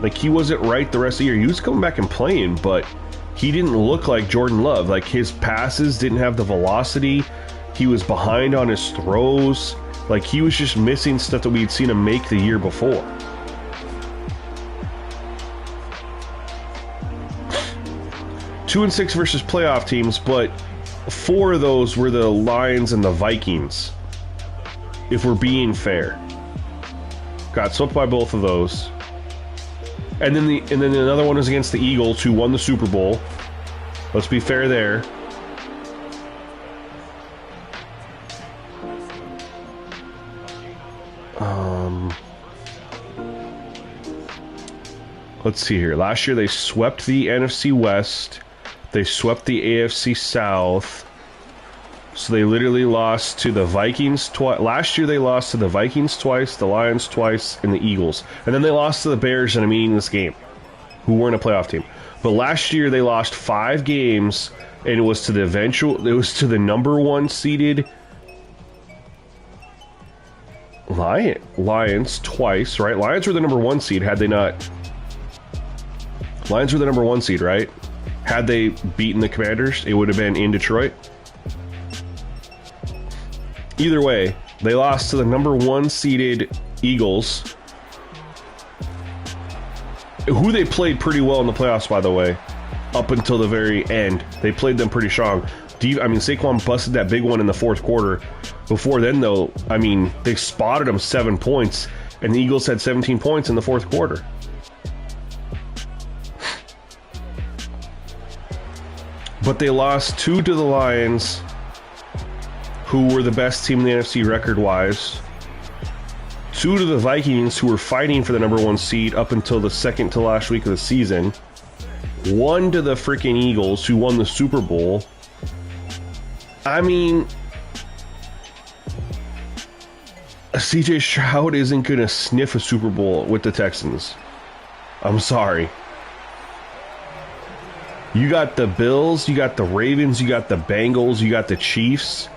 Like, he wasn't right the rest of the year. He was coming back and playing, but he didn't look like Jordan Love. Like, his passes didn't have the velocity. He was behind on his throws. Like, he was just missing stuff that we'd seen him make the year before. Two and 6 versus playoff teams, but 4 of those were the Lions and the Vikings, if we're being fair. Got swept by both of those. And then another one was against the Eagles, who won the Super Bowl. Let's be fair there. Let's see here. Last year they swept the NFC West. They swept the AFC South. So they literally lost to the Vikings twice. Last year they lost to the Vikings twice, the Lions twice, and the Eagles. And then they lost to the Bears in a meaningless game, who weren't a playoff team. But last year they lost 5 games, and it was to the number 1 seeded Lions twice, right? Lions were the number 1 seed, had they not... Lions were the number 1 seed, right? Had they beaten the Commanders, it would have been in Detroit. Either way, they lost to the number 1 seeded Eagles, who they played pretty well in the playoffs, by the way, up until the very end. They played them pretty strong. Saquon busted that big one in the fourth quarter. Before then, though, they spotted him 7 points, and the Eagles had 17 points in the fourth quarter. But they lost 2 to the Lions who were the best team in the NFC record-wise. 2 to the Vikings, who were fighting for the #1 seed up until the second to last week of the season. 1 to the freaking Eagles, who won the Super Bowl. I mean, CJ Stroud isn't going to sniff a Super Bowl with the Texans. I'm sorry. You got the Bills, you got the Ravens, you got the Bengals, you got the Chiefs.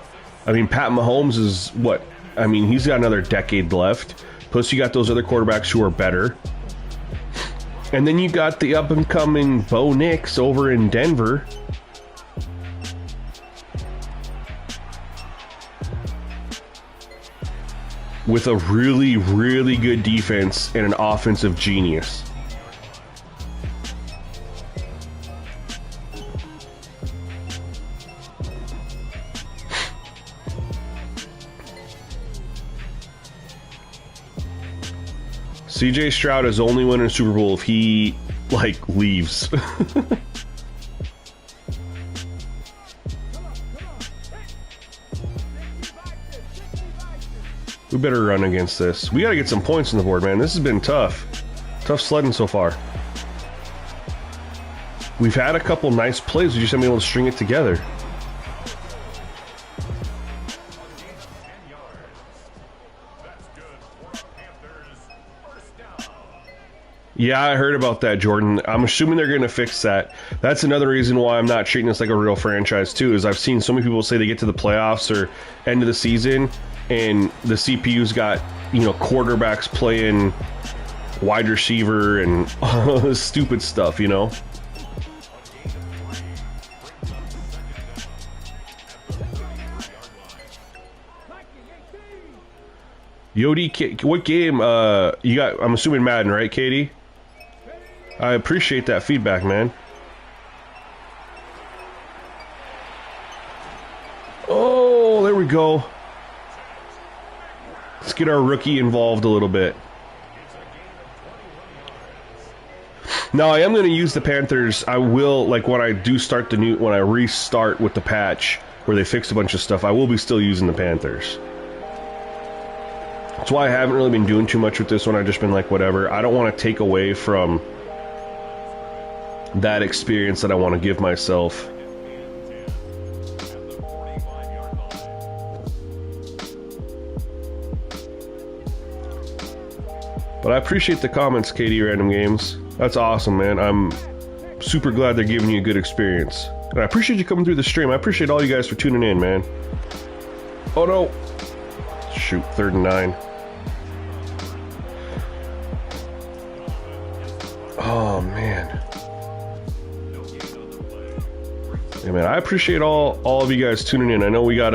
I mean, Pat Mahomes is what? I mean, he's got another decade left. Plus, you got those other quarterbacks who are better. And then you got the up-and-coming Bo Nix over in Denver. With a really, really good defense and an offensive genius. CJ Stroud is only winning a Super Bowl if he, like, leaves. We better run against this. We got to get some points on the board, man. This has been tough. Tough sledding so far. We've had a couple nice plays. We just haven't been able to string it together. Yeah, I heard about that, Jordan. I'm assuming they're going to fix that. That's another reason why I'm not treating this like a real franchise, too, is I've seen so many people say they get to the playoffs or end of the season, and the CPU's got, you know, quarterbacks playing wide receiver and all this stupid stuff, you know? Yodi, what game you got? I'm assuming Madden, right, Katie? I appreciate that feedback, man. Oh, there we go. Let's get our rookie involved a little bit. Now, I am going to use the Panthers. I will, like, when I do start when I restart with the patch where they fixed a bunch of stuff, I will be still using the Panthers. That's why I haven't really been doing too much with this one. I've just been like, whatever. I don't want to take away from that experience that I want to give myself. But I appreciate the comments, Katie Random Games. That's awesome, man. I'm super glad they're giving you a good experience. And I appreciate you coming through the stream. I appreciate all you guys for tuning in, man. Oh, no. Shoot, 3rd and 9. Oh, man. Yeah, man, I appreciate all of you guys tuning in. I know we got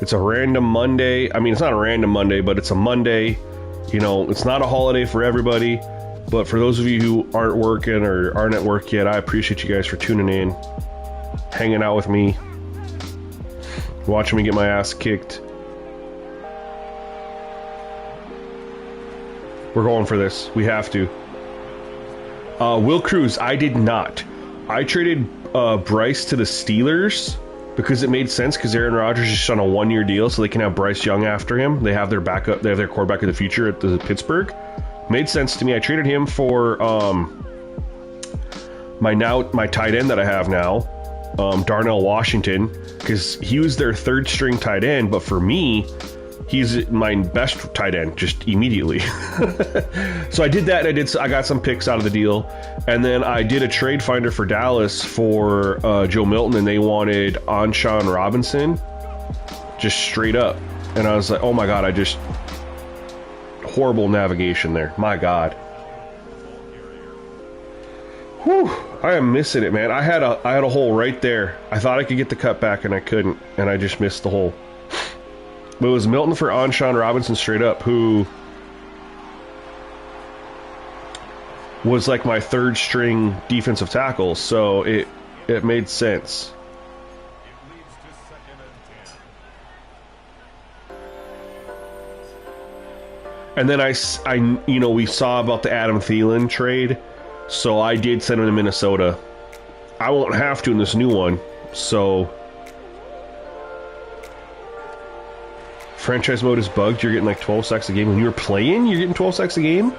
it's a random Monday. I mean, it's not a random Monday, but it's a Monday. You know, it's not a holiday for everybody. But for those of you who aren't working or aren't at work yet, I appreciate you guys for tuning in, hanging out with me, watching me get my ass kicked. We're going for this. We have to. Will Cruz, I did not. I traded Bryce to the Steelers because it made sense, because Aaron Rodgers is just on a 1-year deal, so they can have Bryce Young after him. They have their backup. They have their quarterback of the future at the Pittsburgh. Made sense to me. I traded him for my tight end that I have now, Darnell Washington, because he was their 3rd string tight end, but for me, he's my best tight end just immediately. So I did that, and I got some picks out of the deal, and then I did a trade finder for Dallas for Joe Milton, and they wanted Anshawn Robinson, just straight up. And I was like, oh my god, horrible navigation there. My god. Whew, I am missing it, man. I had a hole right there. I thought I could get the cut back, and I couldn't, and I just missed the hole. But it was Milton for Anshawn Robinson straight up, who was like my 3rd string defensive tackle, so it made sense. And then we saw about the Adam Thielen trade, so I did send him to Minnesota. I won't have to in this new one, so Franchise mode is bugged. You're getting like 12 sacks a game. When you're playing, you're getting 12 sacks a game?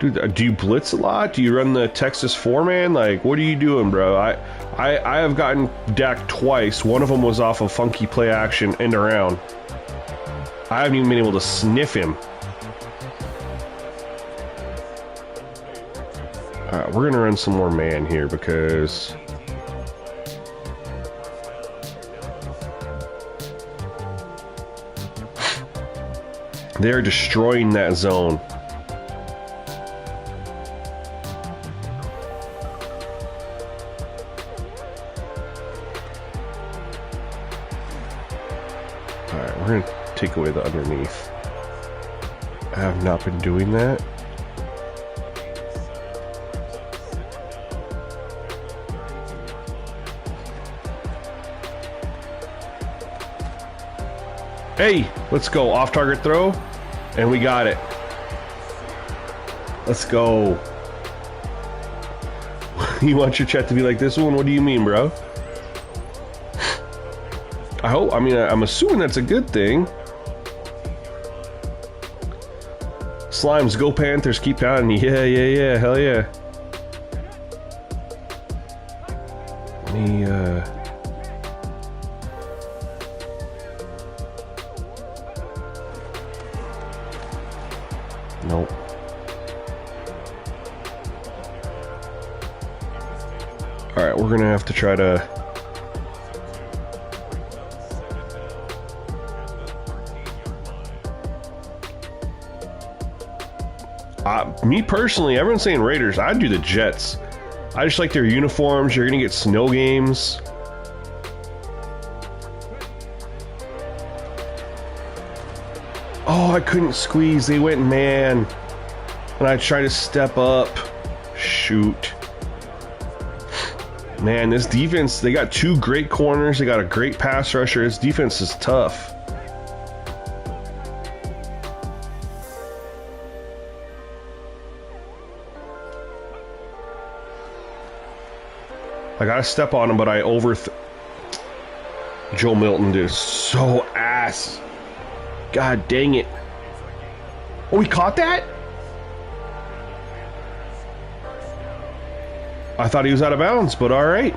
Dude, do you blitz a lot? Do you run the Texas 4-man? Like, what are you doing, bro? I have gotten Dak twice. One of them was off of funky play action end around. I haven't even been able to sniff him. Alright, we're gonna run some more man here because they're destroying that zone. Alright, we're gonna take away the underneath. I have not been doing that. Hey, let's go. Off target throw. And we got it. Let's go. You want your chat to be like this one? What do you mean, bro? I hope, I mean, I'm assuming that's a good thing. Slimes, go Panthers, keep pounding. Yeah, hell yeah. Let me, nope. Alright, we're gonna have to try to... me personally, everyone's saying Raiders. I'd do the Jets. I just like their uniforms. You're gonna get snow games. Oh, I couldn't squeeze. They went man. And I tried to step up. Shoot. Man, this defense, they got two great corners. They got a great pass rusher. This defense is tough. I gotta step on him, but I Joe Milton, dude, so ass. God dang it. Oh, he caught that? I thought he was out of bounds, but alright.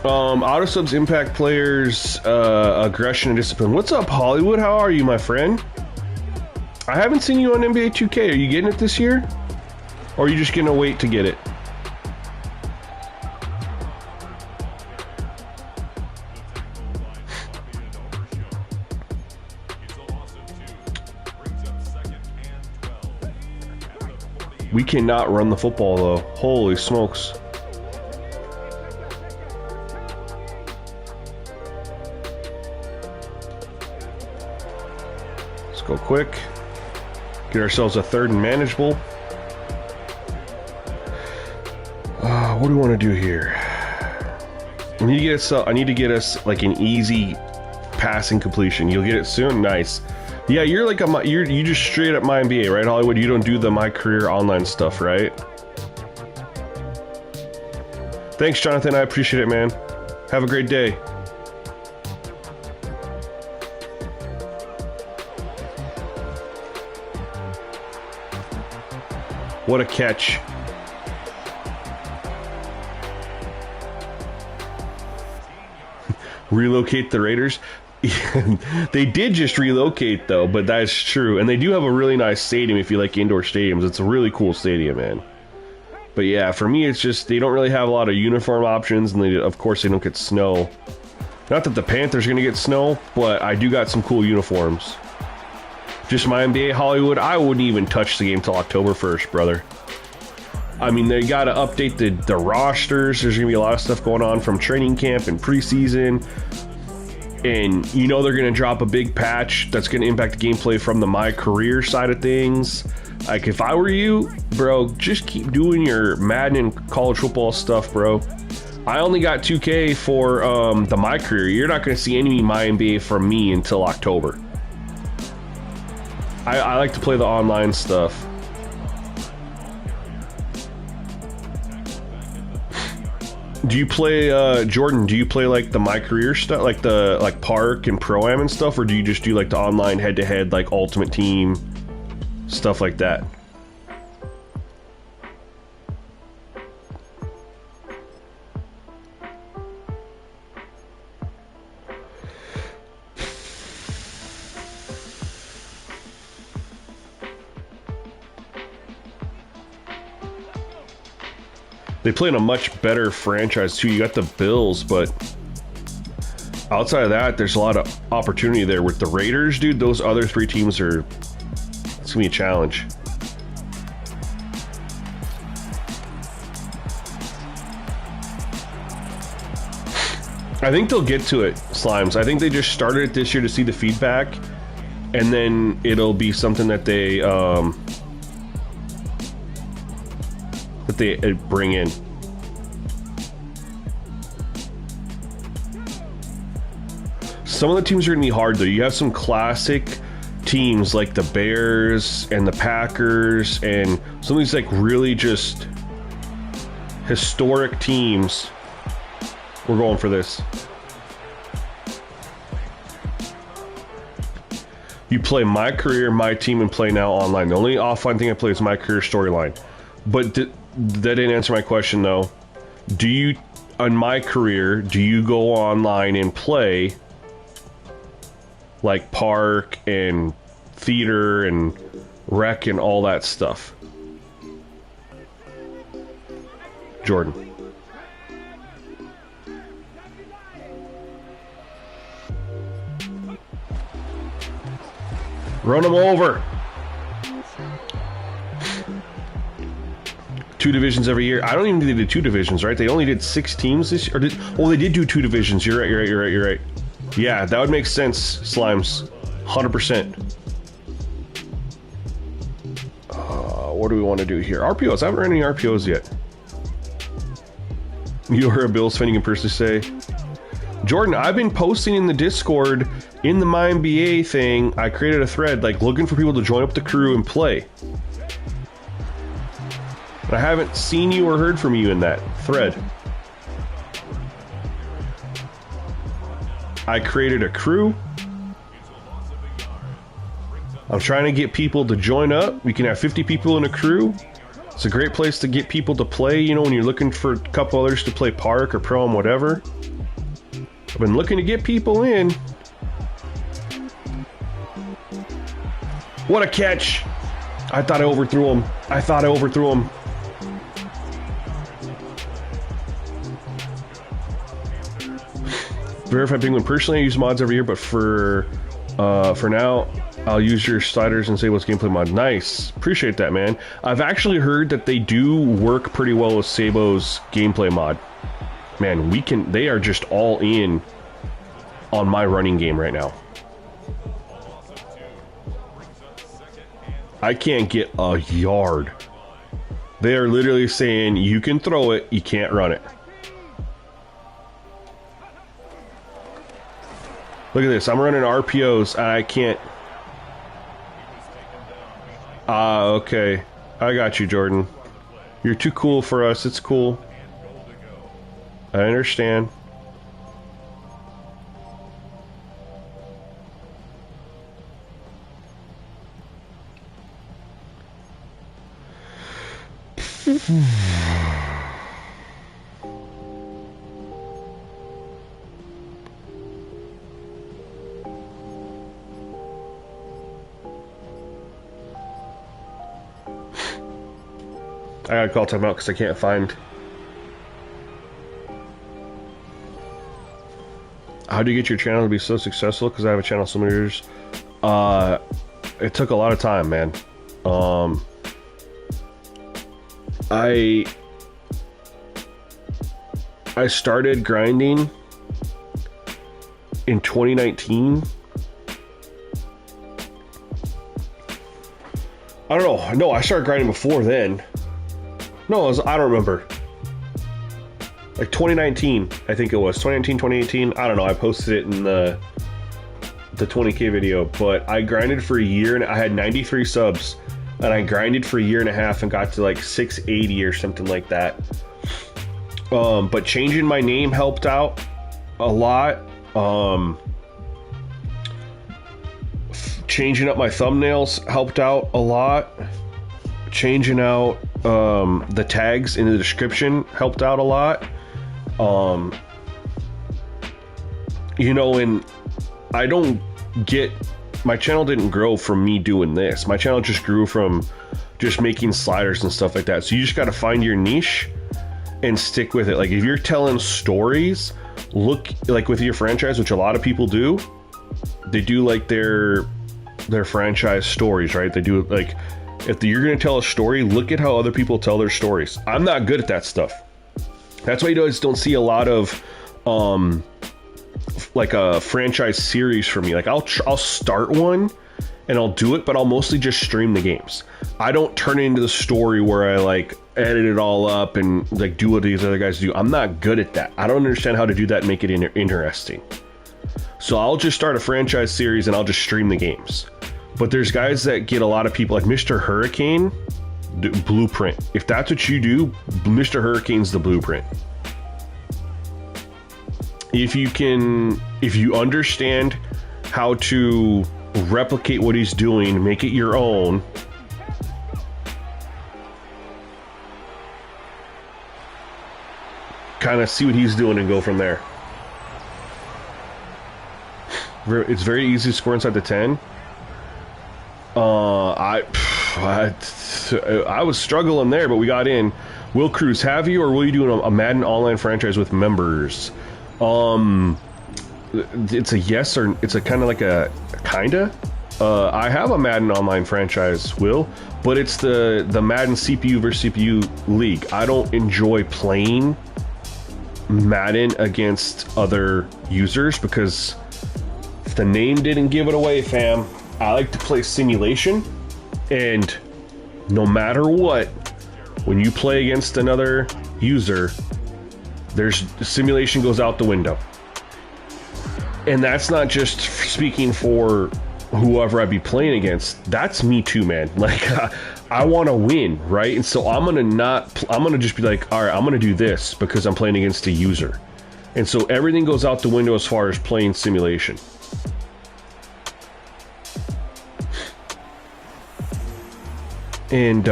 Auto subs impact players, aggression and discipline. What's up, Hollywood? How are you, my friend? I haven't seen you on NBA 2K. Are you getting it this year? Or are you just gonna wait to get it? We cannot run the football, though. Holy smokes. Let's go quick. Get ourselves a third and manageable. What do we want to do here? I need to get us like an easy passing completion. You'll get it soon? Nice. Yeah, you're like you just straight up my NBA, right, Hollywood? You don't do the My Career online stuff, right? Thanks, Jonathan. I appreciate it, man. Have a great day. What a catch. Relocate the Raiders. They did just relocate, though, but that's true. And they do have a really nice stadium if you like indoor stadiums. It's a really cool stadium, man. But yeah, for me, it's just they don't really have a lot of uniform options, and of course they don't get snow. Not that the Panthers are going to get snow, but I do got some cool uniforms. Just my NBA Hollywood, I wouldn't even touch the game till October 1st, brother. I mean, they got to update the rosters. There's going to be a lot of stuff going on from training camp and preseason. And you know they're going to drop a big patch that's going to impact the gameplay from the My Career side of things. Like, if I were you, bro, just keep doing your Madden and college football stuff, bro. I only got 2K for the My Career. You're not going to see any My NBA from me until October. I like to play the online stuff. Do you play, Jordan, do you play like the My Career stuff, like the Park and Pro-Am and stuff, or do you just do like the online head-to-head, like Ultimate Team, stuff like that? They play in a much better franchise too. You got the Bills, but outside of that, there's a lot of opportunity there. With the Raiders, dude, those other three teams are... It's gonna be a challenge. I think they'll get to it, Slimes. I think they just started it this year to see the feedback, and then it'll be something that they bring in. Some of the teams are going to be hard, though. You have some classic teams like the Bears and the Packers, and some of these like really just historic teams. We're going for this. You play My Career, My Team, and Play Now online. The only offline thing I play is My Career storyline. But that didn't answer my question, though. Do you, on My Career, do you go online and play like Park and Theater and Rec and all that stuff? Jordan. Run them over. 2 divisions every year. I don't even think they did 2 divisions, right? They only did 6 teams this year. Or they did do 2 divisions. You're right. Yeah, that would make sense, Slimes. 100%. What do we want to do here? RPOs. I haven't run any RPOs yet. You're a Bills fan, you can personally say. Jordan, I've been posting in the Discord, in the My NBA thing. I created a thread, like, looking for people to join up the crew and play. I haven't seen you or heard from you in that thread. I created a crew. I'm trying to get people to join up. We can have 50 people in a crew. It's a great place to get people to play, you know, when you're looking for a couple others to play Park or Pro and whatever. I've been looking to get people in. What a catch! I thought I overthrew him. Verified Penguin. Personally, I use mods every year, but for now, I'll use your sliders and say what's gameplay mod. Nice. Appreciate that, man. I've actually heard that they do work pretty well with Sabo's gameplay mod. Man, they are just all in on my running game right now. I can't get a yard. They are literally saying you can throw it, you can't run it. Look at this. I'm running RPOs and I can't. Okay. I got you, Jordan. You're too cool for us. It's cool. I understand. I gotta call timeout because I can't find. How do you get your channel to be so successful? Because I have a channel so many years. It took a lot of time, man. I started grinding in 2019. I don't know. No, I started grinding before then. No, I don't remember. Like 2019, I think it was. 2019, 2018. I don't know. I posted it in the 20K video. But I grinded for a year and I had 93 subs. And I grinded for a year and a half and got to like 680 or something like that. But changing my name helped out a lot. Changing up my thumbnails helped out a lot. Changing out the tags in the description helped out a lot. You know, and I don't get, my channel didn't grow from me doing this. My channel just grew from just making sliders and stuff like that. So you just got to find your niche and stick with it. Like if you're telling stories, look like with your franchise, which a lot of people do, they do like their franchise stories, right? They do like, if you're going to tell a story, look at how other people tell their stories. I'm not good at that stuff. That's why you guys don't see a lot of like a franchise series for me. Like I'll start one and I'll do it, but I'll mostly just stream the games. I don't turn it into the story where I like edit it all up and like do what these other guys do. I'm not good at that. I don't understand how to do that and make it interesting. So I'll just start a franchise series and I'll just stream the games. But there's guys that get a lot of people like Mr. Hurricane, Blueprint. If that's what you do, Mr. Hurricane's the blueprint. If you understand how to replicate what he's doing, make it your own, kind of see what he's doing and go from there. It's very easy to score inside the 10. I was struggling there, but we got in. Will Cruz have you, or will you do a Madden online franchise with members? It's a yes, or it's a kind of like a kinda. I have a Madden online franchise, Will, but it's the Madden CPU versus CPU league. I don't enjoy playing Madden against other users because the name didn't give it away, fam. I like to play simulation, and no matter what, when you play against another user, simulation goes out the window. And that's not just speaking for whoever I be playing against. That's me too, man. Like I want to win, right? And so I'm gonna just be like, all right, I'm gonna do this because I'm playing against a user. And so everything goes out the window as far as playing simulation. And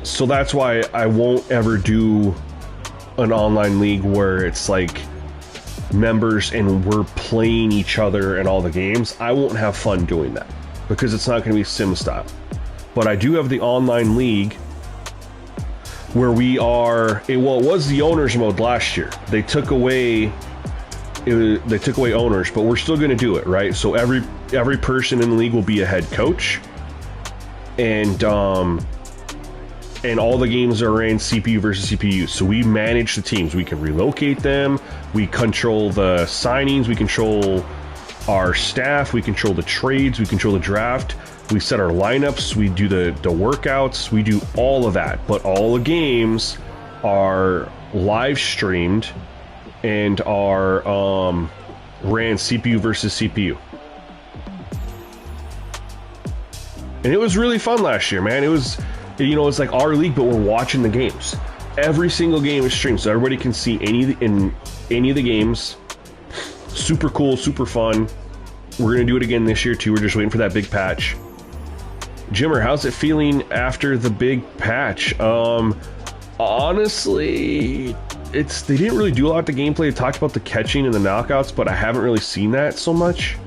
so that's why I won't ever do an online league where it's like members and we're playing each other in all the games. I won't have fun doing that because it's not going to be sim style. But I do have the online league where we are. It was the owners mode last year. They took away owners, but we're still going to do it, right? So every person in the league will be a head coach. And all the games are ran CPU versus CPU. So we manage the teams. We can relocate them. We control the signings. We control our staff. We control the trades. We control the draft. We set our lineups. We do the workouts. We do all of that. But all the games are live streamed and are ran CPU versus CPU. And it was really fun last year, man. It was, it's like our league, but we're watching the games. Every single game is streamed, so everybody can see any of the games. Super cool, super fun. We're gonna do it again this year too. We're just waiting for that big patch. Jimmer, how's it feeling after the big patch? Honestly, they didn't really do a lot of the gameplay. They talked about the catching and the knockouts, but I haven't really seen that so much.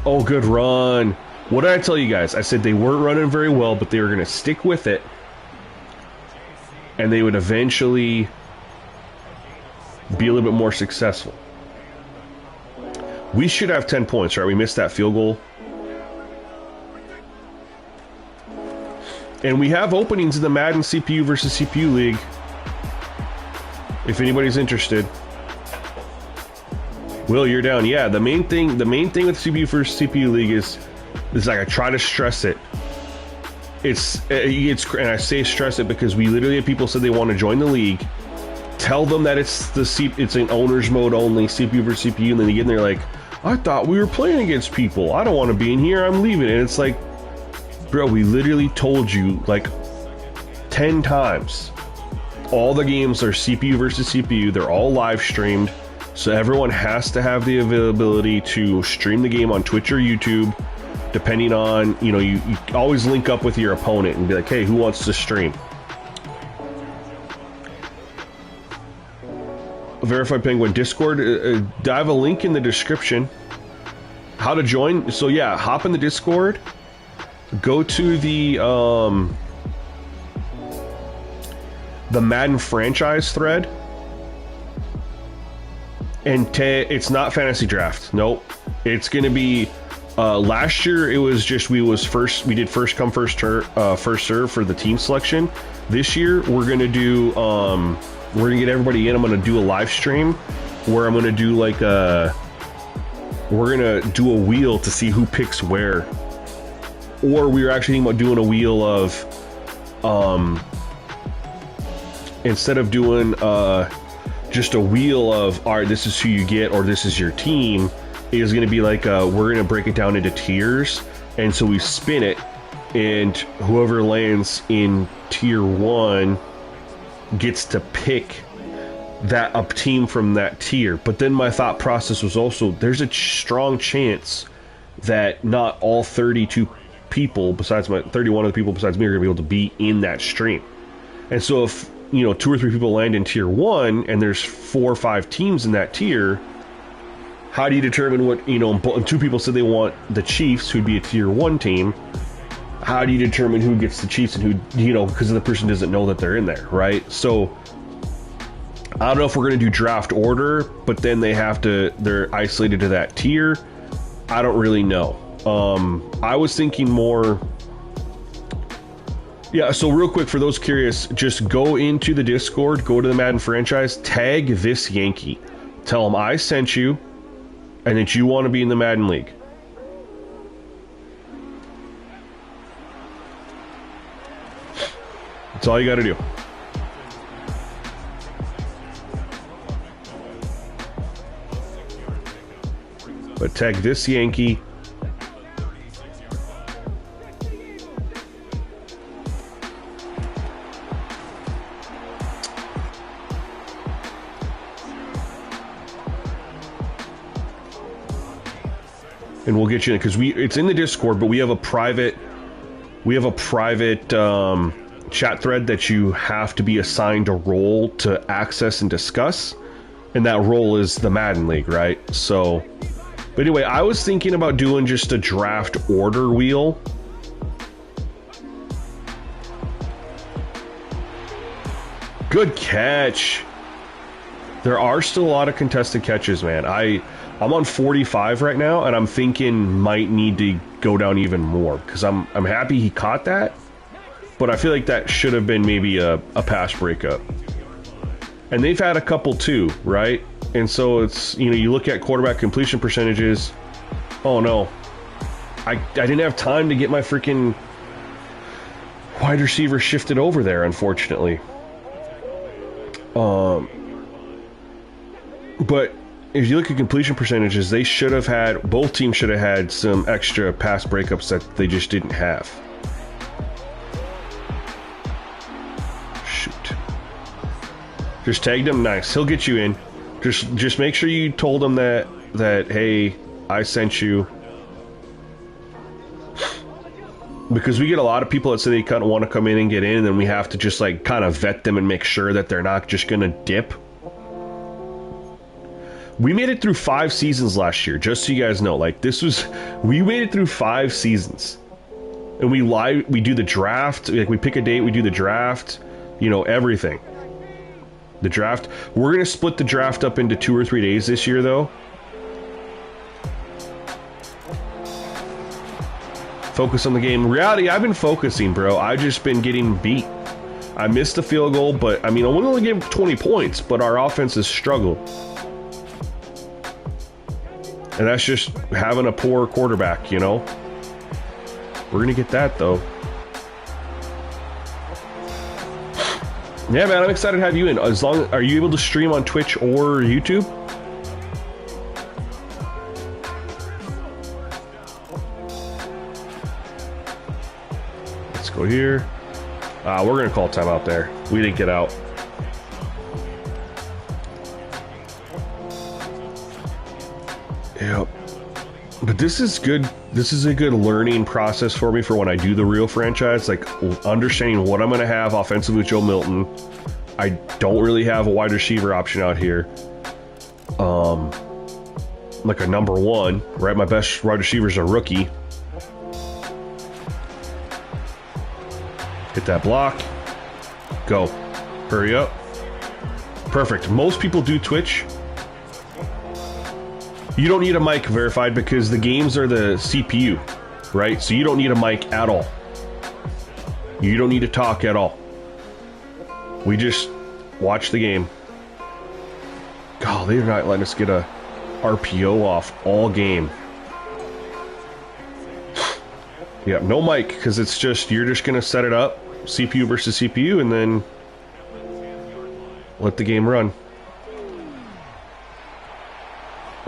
Oh, good run. What did I tell you guys? I said they weren't running very well, but they were going to stick with it. And they would eventually be a little bit more successful. We should have 10 points, right? We missed that field goal. And we have openings in the Madden CPU versus CPU league. If anybody's interested. Will, you're down. Yeah, the main thing with CPU versus CPU league is like I try to stress it. It's and I say stress it because we literally have people said they want to join the league. Tell them that it's an owner's mode only, CPU versus CPU, and then they get in there like, I thought we were playing against people. I don't want to be in here. I'm leaving. And it's like, bro, we literally told you like 10 times All the games are CPU versus CPU. They're all live streamed. So everyone has to have the availability to stream the game on Twitch or YouTube, depending on, you know, you always link up with your opponent and be like, hey, who wants to stream? Verified Penguin Discord. I have a link in the description. How to join? So yeah, hop in the Discord. Go to the Madden franchise thread. And it's not fantasy draft. Nope. It's gonna be. Last year it was just we did first come first serve for the team selection. This year we're gonna do we're gonna get everybody in. I'm gonna do a live stream where I'm gonna do like we're gonna do a wheel to see who picks where. Or we were actually thinking about doing a wheel of instead of doing just a wheel of, all right, this is who you get or this is your team, is going to be like we're going to break it down into tiers, and so we spin it, and whoever lands in tier 1 gets to pick a team from that tier. But then my thought process was also, there's a strong chance that not all 32 people besides 31 of the people besides me are going to be able to be in that stream. And so if, you know, 2 or 3 people land in tier 1 and there's 4 or 5 teams in that tier, how do you determine what, you know, 2 people said they want the Chiefs, who'd be a tier 1 team. How do you determine who gets the Chiefs and who, you know, because the person doesn't know that they're in there, right? So I don't know if we're going to do draft order, but then they're isolated to that tier. I don't really know. I was thinking more. Yeah, so real quick, for those curious, just go into the Discord, go to the Madden franchise, tag this Yankee. Tell him I sent you, and that you want to be in the Madden League. That's all you got to do. But tag this Yankee. And we'll get you in, because it's in the Discord, but we have a private chat thread that you have to be assigned a role to access and discuss, and that role is the Madden League, right? So, but anyway, I was thinking about doing just a draft order wheel. Good catch. There are still a lot of contested catches, man. I'm on 45 right now, and I'm thinking might need to go down even more, because I'm happy he caught that, but I feel like that should have been maybe a pass breakup. And they've had a couple too, right? And so it's, you know, you look at quarterback completion percentages. Oh no, I didn't have time to get my freaking wide receiver shifted over there, unfortunately. But if you look at completion percentages, they should have had, both teams should have had some extra pass breakups that they just didn't have. Shoot. Just tagged him. Nice. He'll get you in. Just make sure you told him that hey, I sent you. Because we get a lot of people that say they kind of want to come in and get in, and then we have to just like kind of vet them and make sure that they're not just going to dip. We made it through 5 seasons last year, just so you guys know. Like, we made it through 5 seasons. And we do the draft, like we pick a date, we do the draft, you know, everything. The draft, we're going to split the draft up into 2 or 3 days this year, though. Focus on the game. Reality, I've been focusing, bro. I've just been getting beat. I missed the field goal, but, I mean, I only gave 20 points, but our offense has struggled. And that's just having a poor quarterback, you know? We're going to get that, though. Yeah, man, I'm excited to have you in. Are you able to stream on Twitch or YouTube? Let's go here. We're going to call timeout there. We didn't get out. But this is good. This is a good learning process for me for when I do the real franchise, like understanding what I'm going to have offensively with Joe Milton. I don't really have a wide receiver option out here. Like a number one, right? My best wide receiver is a rookie. Hit that block. Go. Hurry up. Perfect. Most people do Twitch. You don't need a mic verified because the games are the CPU, right? So you don't need a mic at all. You don't need to talk at all. We just watch the game. God, they're not letting us get a RPO off all game. Yeah, no mic because it's just, you're just going to set it up, CPU versus CPU, and then let the game run.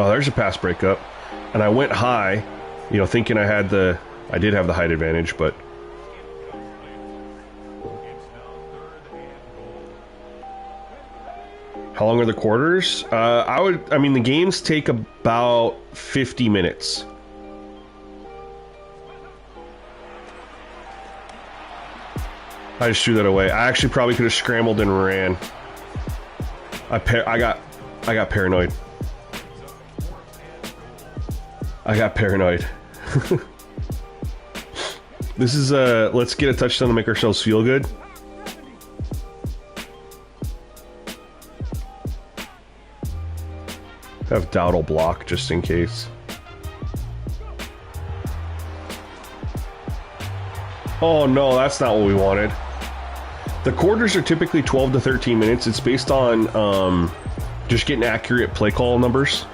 Oh, there's a pass breakup. And I went high, you know, thinking I did have the height advantage, but how long are the quarters? I mean, the games take about 50 minutes. I just threw that away. I actually probably could have scrambled and ran. I got paranoid. I got paranoid. This is let's get a touchdown to make ourselves feel good. Have Dowdle block just in case. Oh no, that's not what we wanted. The quarters are typically 12 to 13 minutes. It's based on just getting accurate play call numbers.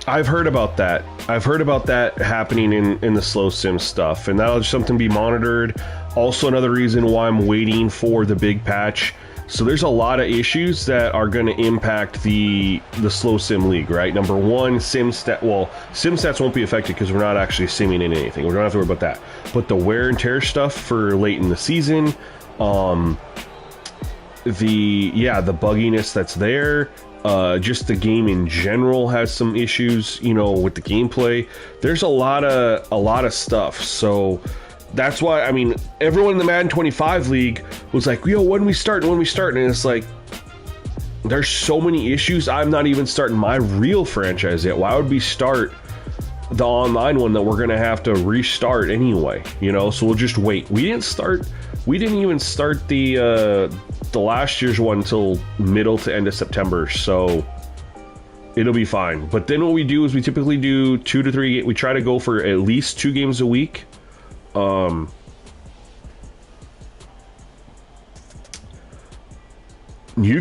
I've heard about that. I've heard about that happening in the slow sim stuff, and that'll just something be monitored. Also, another reason why I'm waiting for the big patch. So there's a lot of issues that are going to impact the slow sim league, right? Number one, sim stats won't be affected because we're not actually simming in anything. We don't have to worry about that. But the wear and tear stuff for late in the season, the bugginess that's there. Just the game in general has some issues, you know, with the gameplay. There's a lot of stuff. So that's why, I mean, everyone in the Madden 25 league was like, yo, when we start? And it's like, there's so many issues. I'm not even starting my real franchise yet. Why would we start the online one that we're going to have to restart anyway? You know, so we'll just wait. We didn't even start the last year's one until middle to end of September, so it'll be fine. But then what we do is we typically do 2 to 3. We try to go for at least 2 games a week. You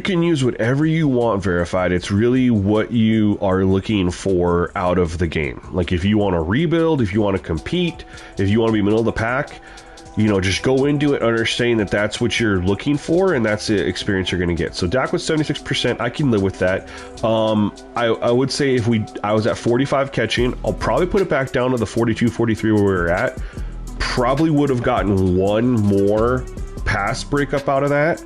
can use whatever you want verified. It's really what you are looking for out of the game. Like if you want to rebuild, if you want to compete, if you want to be middle of the pack, you know, just go into it understanding that that's what you're looking for and that's the experience you're going to get. So Dak was 76%. I can live with that. I would say if I was at 45 catching, I'll probably put it back down to the 42, 43 where we were at. Probably would have gotten one more pass breakup out of that,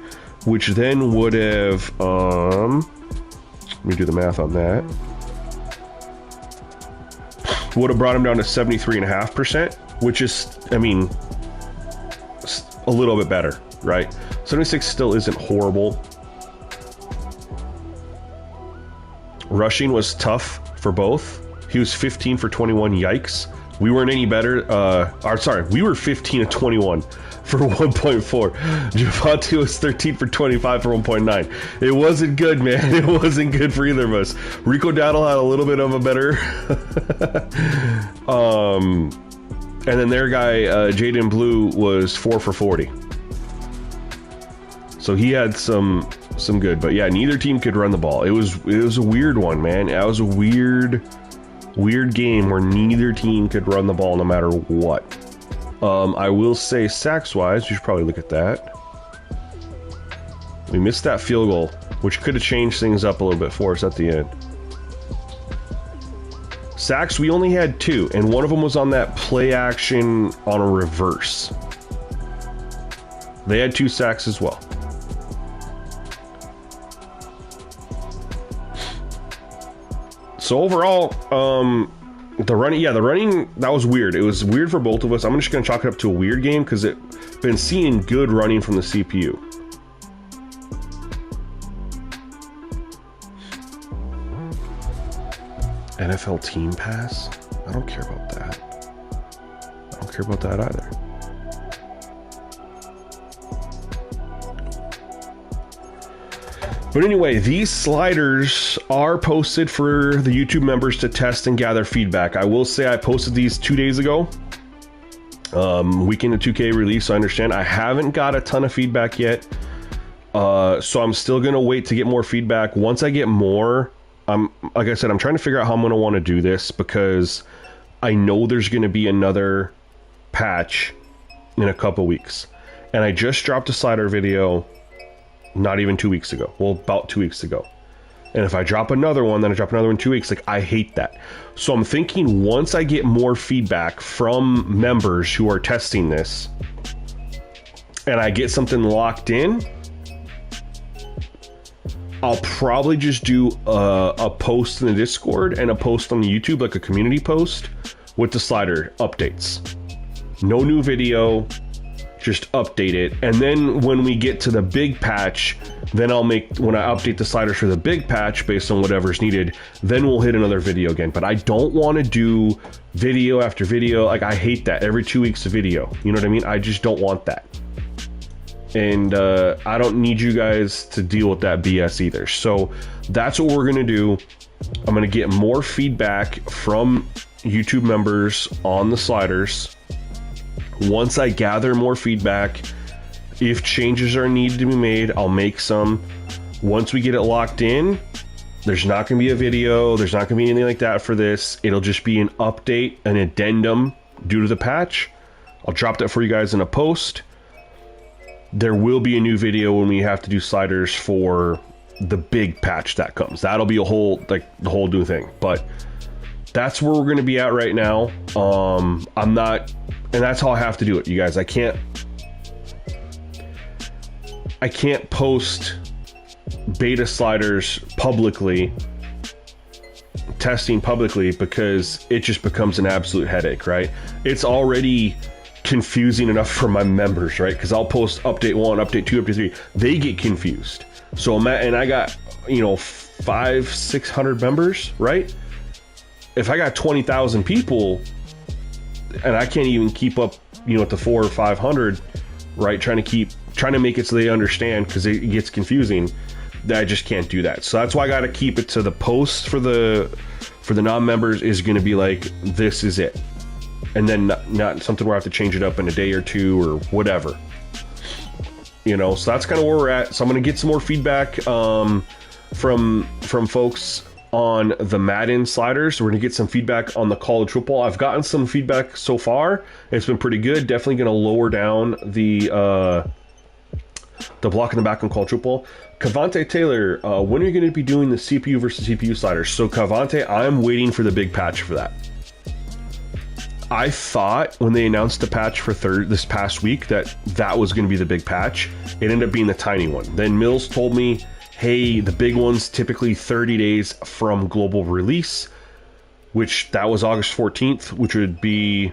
which then would have, let me do the math on that. Would have brought him down to 73.5%, which is, I mean, a little bit better, right? 76 still isn't horrible. Rushing was tough for both. He was 15 for 21. Yikes. We weren't any better. We were 15 of 21 for 1.4. Javante was 13 for 25 for 1.9. It wasn't good, man. It wasn't good for either of us. Rico Dowdle had a little bit of a better. And then their guy, Jaden Blue, was 4 for 40. So he had some good, but yeah, neither team could run the ball. It was a weird one, man. That was a weird Weird game where neither team could run the ball no matter what. I will say sacks-wise, you should probably look at that. We missed that field goal, which could have changed things up a little bit for us at the end. Sacks, we only had 2, and one of them was on that play action on a reverse. They had 2 sacks as well. So overall, the running, that was weird. It was weird for both of us. I'm just going to chalk it up to a weird game because it's been seeing good running from the CPU. NFL Team Pass? I don't care about that. I don't care about that either. But anyway, these sliders are posted for the YouTube members to test and gather feedback. I will say I posted these 2 days ago. Weekend of 2K release, I understand. I haven't got a ton of feedback yet. So I'm still going to wait to get more feedback. Once I get more, like I said, I'm trying to figure out how I'm going to want to do this because I know there's going to be another patch in a couple weeks. And I just dropped a slider video not even 2 weeks ago. Well, about 2 weeks ago. And if I drop another one, then I drop another one in 2 weeks. Like, I hate that. So I'm thinking once I get more feedback from members who are testing this and I get something locked in, I'll probably just do a post in the Discord and a post on the YouTube, like a community post with the slider updates. No new video, just update it. And then when we get to the big patch, then when I update the sliders for the big patch based on whatever's needed, then we'll hit another video again. But I don't want to do video after video. Like, I hate that. Every 2 weeks a video. You know what I mean? I just don't want that. And I don't need you guys to deal with that BS either. So that's what we're going to do. I'm going to get more feedback from YouTube members on the sliders. Once I gather more feedback, if changes are needed to be made, I'll make some. Once we get it locked in, there's not going to be a video. There's not going to be anything like that for this. It'll just be an update, an addendum due to the patch. I'll drop that for you guys in a post. There will be a new video when we have to do sliders for the big patch that comes. That'll be a whole, like, the whole new thing. But that's where we're going to be at right now. I'm not, and that's how I have to do it, you guys. I can't post beta sliders publicly, testing publicly, because it just becomes an absolute headache, right? It's already confusing enough for my members, right? Because I'll post update 1, update 2, update 3. They get confused. So and I got, 500-600 members, right? If I got 20,000 people and I can't even keep up, at the 400 or 500, right? Trying to make it so they understand, because it gets confusing. That I just can't do that. So that's why I got to keep it to the post for the non-members is going to be like, this is it. And then not something where I have to change it up in a day or two or whatever. So that's kind of where we're at. So I'm going to get some more feedback from folks on the Madden sliders. We're going to get some feedback on the college football. I've gotten some feedback so far. It's been pretty good. Definitely going to lower down the block in the back on college football. Cavante Taylor, when are you going to be doing the CPU versus CPU sliders? So Cavante, I'm waiting for the big patch for that. I thought when they announced the patch for this past week that was going to be the big patch. It ended up being the tiny one. Then Mills told me, hey, the big one's typically 30 days from global release, which that was August 14th, which would be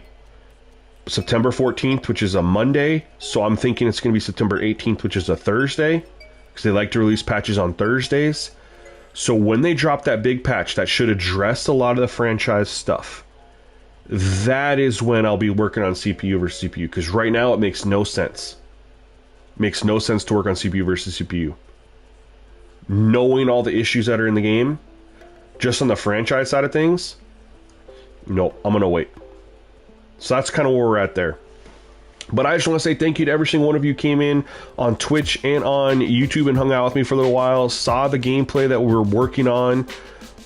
September 14th, which is a Monday. So I'm thinking it's going to be September 18th, which is a Thursday, because they like to release patches on Thursdays. So when they drop that big patch, that should address a lot of the franchise stuff. That is when I'll be working on CPU versus CPU, because right now it makes no sense. Makes no sense to work on CPU versus CPU. Knowing all the issues that are in the game, just on the franchise side of things, no, I'm going to wait. So that's kind of where we're at there. But I just want to say thank you to every single one of you who came in on Twitch and on YouTube and hung out with me for a little while, saw the gameplay that we're working on.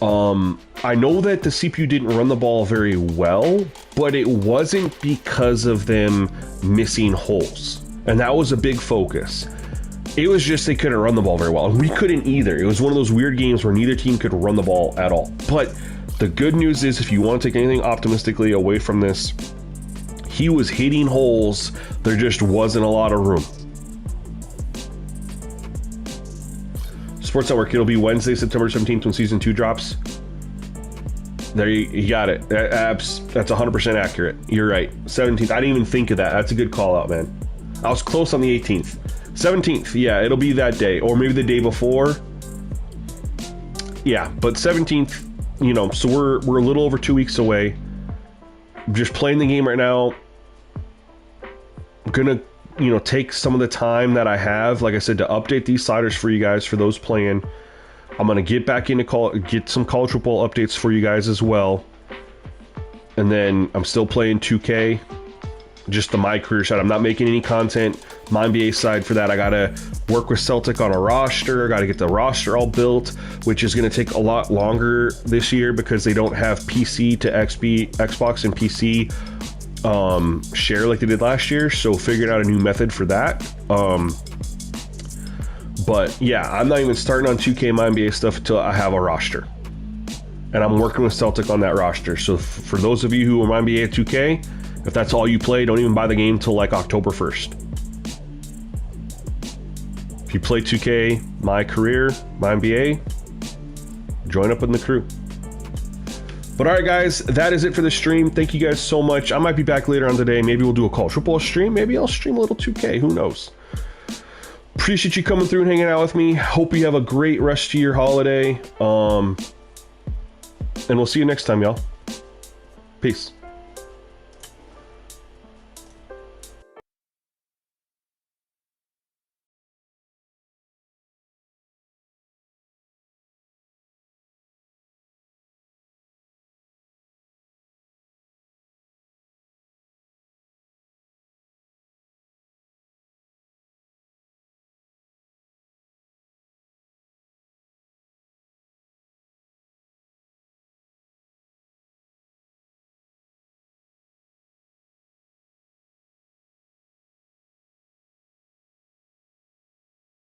I know that the CPU didn't run the ball very well, but it wasn't because of them missing holes. And that was a big focus. It was just they couldn't run the ball very well. And we couldn't either. It was one of those weird games where neither team could run the ball at all. But the good news is, if you want to take anything optimistically away from this, he was hitting holes. There just wasn't a lot of room. Sports Network, it'll be Wednesday, September 17th when Season 2 drops. There, you got it. That's 100% accurate. You're right. 17th. I didn't even think of that. That's a good call out, man. I was close on the 18th. 17th, yeah, it'll be that day. Or maybe the day before. Yeah, but 17th, you know, so we're a little over 2 weeks away. I'm just playing the game right now. I'm gonna, you know, take some of the time that I have, like I said, to update these sliders for you guys, for those playing. I'm gonna get back into get some college football updates for you guys as well. And then I'm still playing 2K, just the My Career side. I'm not making any content. My NBA side for that, I gotta work with Celtic on a roster. Gotta get the roster all built, which is gonna take a lot longer this year because they don't have PC to Xbox and PC share like they did last year. So figuring out a new method for that. But yeah, I'm not even starting on 2K My NBA stuff until I have a roster. And I'm working with Celtic on that roster. So for those of you who are My NBA at 2K, if that's all you play, don't even buy the game till like October 1st. If you play 2K, My Career, My NBA, join up in the crew. But all right, guys, that is it for the stream. Thank you guys so much. I might be back later on today. Maybe we'll do a college football stream. Maybe I'll stream a little 2K. Who knows? Appreciate you coming through and hanging out with me. Hope you have a great rest of your holiday. And we'll see you next time, y'all. Peace.